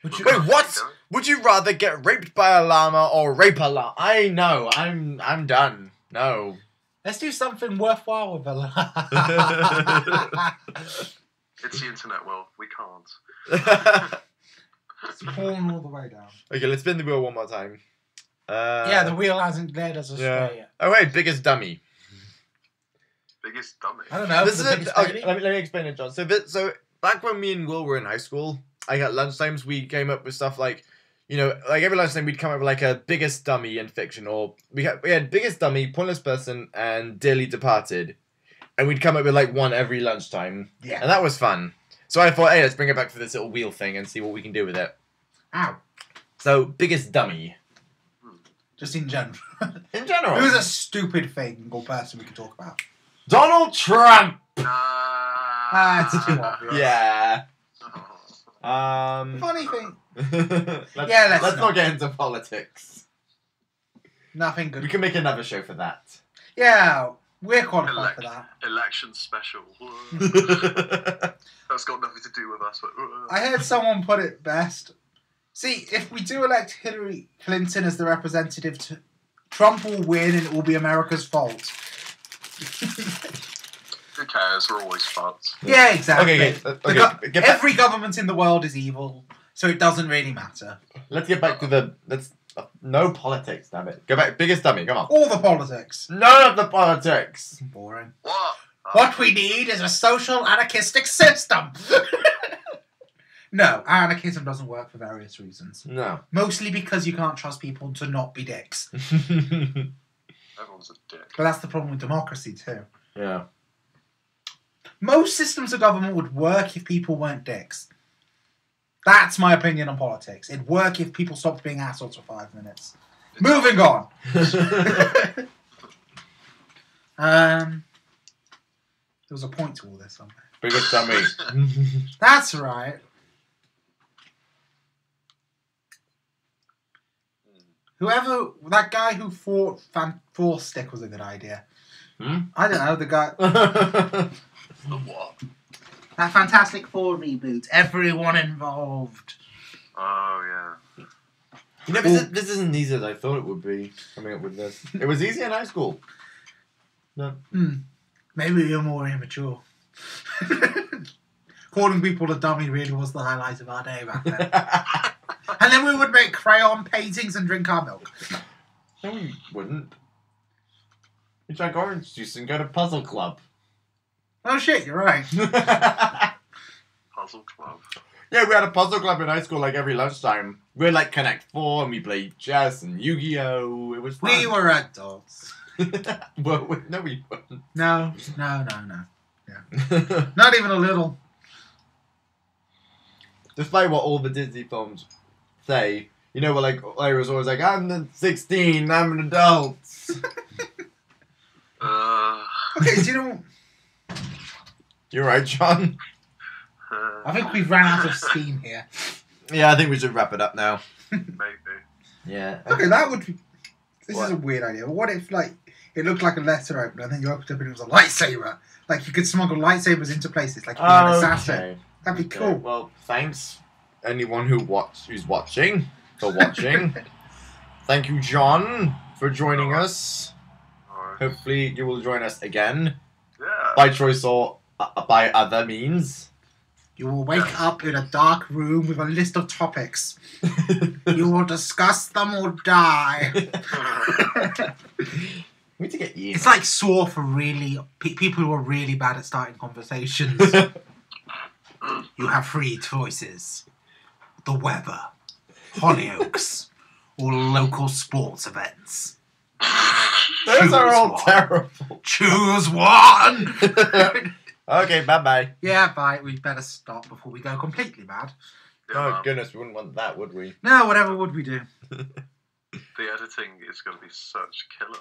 Would you, Wait, what? Would you rather get raped by a llama or rape a llama? I know. I'm done. No. Let's do something worthwhile with a It's the internet world. We can't. It's porn all the way down. Okay, let's spin the wheel one more time. Yeah, the wheel hasn't led us astray yet. Oh wait, biggest dummy. Biggest dummy. I don't know. This is the a, biggest okay, baby? let me explain it, John. So back when me and Will were in high school, like at lunchtimes we came up with stuff like, you know, like every lunchtime we'd come up with like a biggest dummy in fiction, or we had biggest dummy, pointless person, and dearly departed, and we'd come up with like one every lunchtime, Yeah. and that was fun. So I thought, hey, let's bring it back for this little wheel thing and see what we can do with it. Ow. So biggest dummy Just in general. in general. Who's a stupid thing or person we could talk about? Donald Trump. It's too obvious. Yeah. Funny thing. let's not get into politics. Nothing We good. can make another show for that. Yeah, we're qualified for that. Election special. That's got nothing to do with us. But, I heard someone put it best. See, if we do elect Hillary Clinton as the representative, Trump will win and it will be America's fault. who cares? We're always fucked. Yeah, exactly. Okay, get back. Every government in the world is evil, so it doesn't really matter. Let's get back to the. No politics, damn it. Go back. Biggest dummy, come on. All the politics. None of the politics. Boring. What? What we need is a social anarchistic system. No, anarchism doesn't work for various reasons. No. Mostly because you can't trust people to not be dicks. Everyone's a dick. But that's the problem with democracy too. Yeah. Most systems of government would work if people weren't dicks. That's my opinion on politics. It'd work if people stopped being assholes for 5 minutes. Moving on. There was a point to all this somewhere. Biggest dummy. That's right. Whoever, that guy who thought Force Stick was a good idea. I don't know, the guy. The what? That Fantastic Four reboot. Everyone involved. Oh, yeah. You know, this isn't easy as I thought it would be, coming up with this. It was easy in high school. No. Maybe you're more immature. Calling people a dummy really was the highlight of our day back then. And then we would make crayon paintings and drink our milk. No, we wouldn't. We drank orange juice and go to Puzzle Club. Oh shit, you're right. Puzzle Club. Yeah, we had a puzzle club in high school like every lunchtime. We had like Connect 4 and we played chess and Yu-Gi-Oh! It was fun. We were adults. Well, no, we weren't. No. Yeah. Not even a little. Despite what all the Disney films say, you know, like I was always like, I'm 16, I'm an adult. Okay, do you know... You're right, John. I think we've ran out of steam here. Yeah, I think we should wrap it up now. Maybe. Yeah. Okay, that would be... This What? is a weird idea. But what if, like, it looked like a letter opener and then you opened up and it was a lightsaber? Like, you could smuggle lightsabers into places, like you're an assassin. Okay. That'd be Okay, cool. well, thanks anyone who's watching for watching. Thank you, John, for joining us. Alright. Hopefully, you will join us again Yeah. by choice or by other means. You will wake up in a dark room with a list of topics. You will discuss them or die. We need to get you. It's like Saw for really people who are really bad at starting conversations. You have 3 choices: the weather, Hollyoaks, or local sports events. Those are all Choose one. terrible. Choose one. Okay, bye-bye. Yeah, bye. We better stop before we go completely mad. Oh, goodness, we wouldn't want that, would we? No, whatever would we do? The editing is going to be such killer.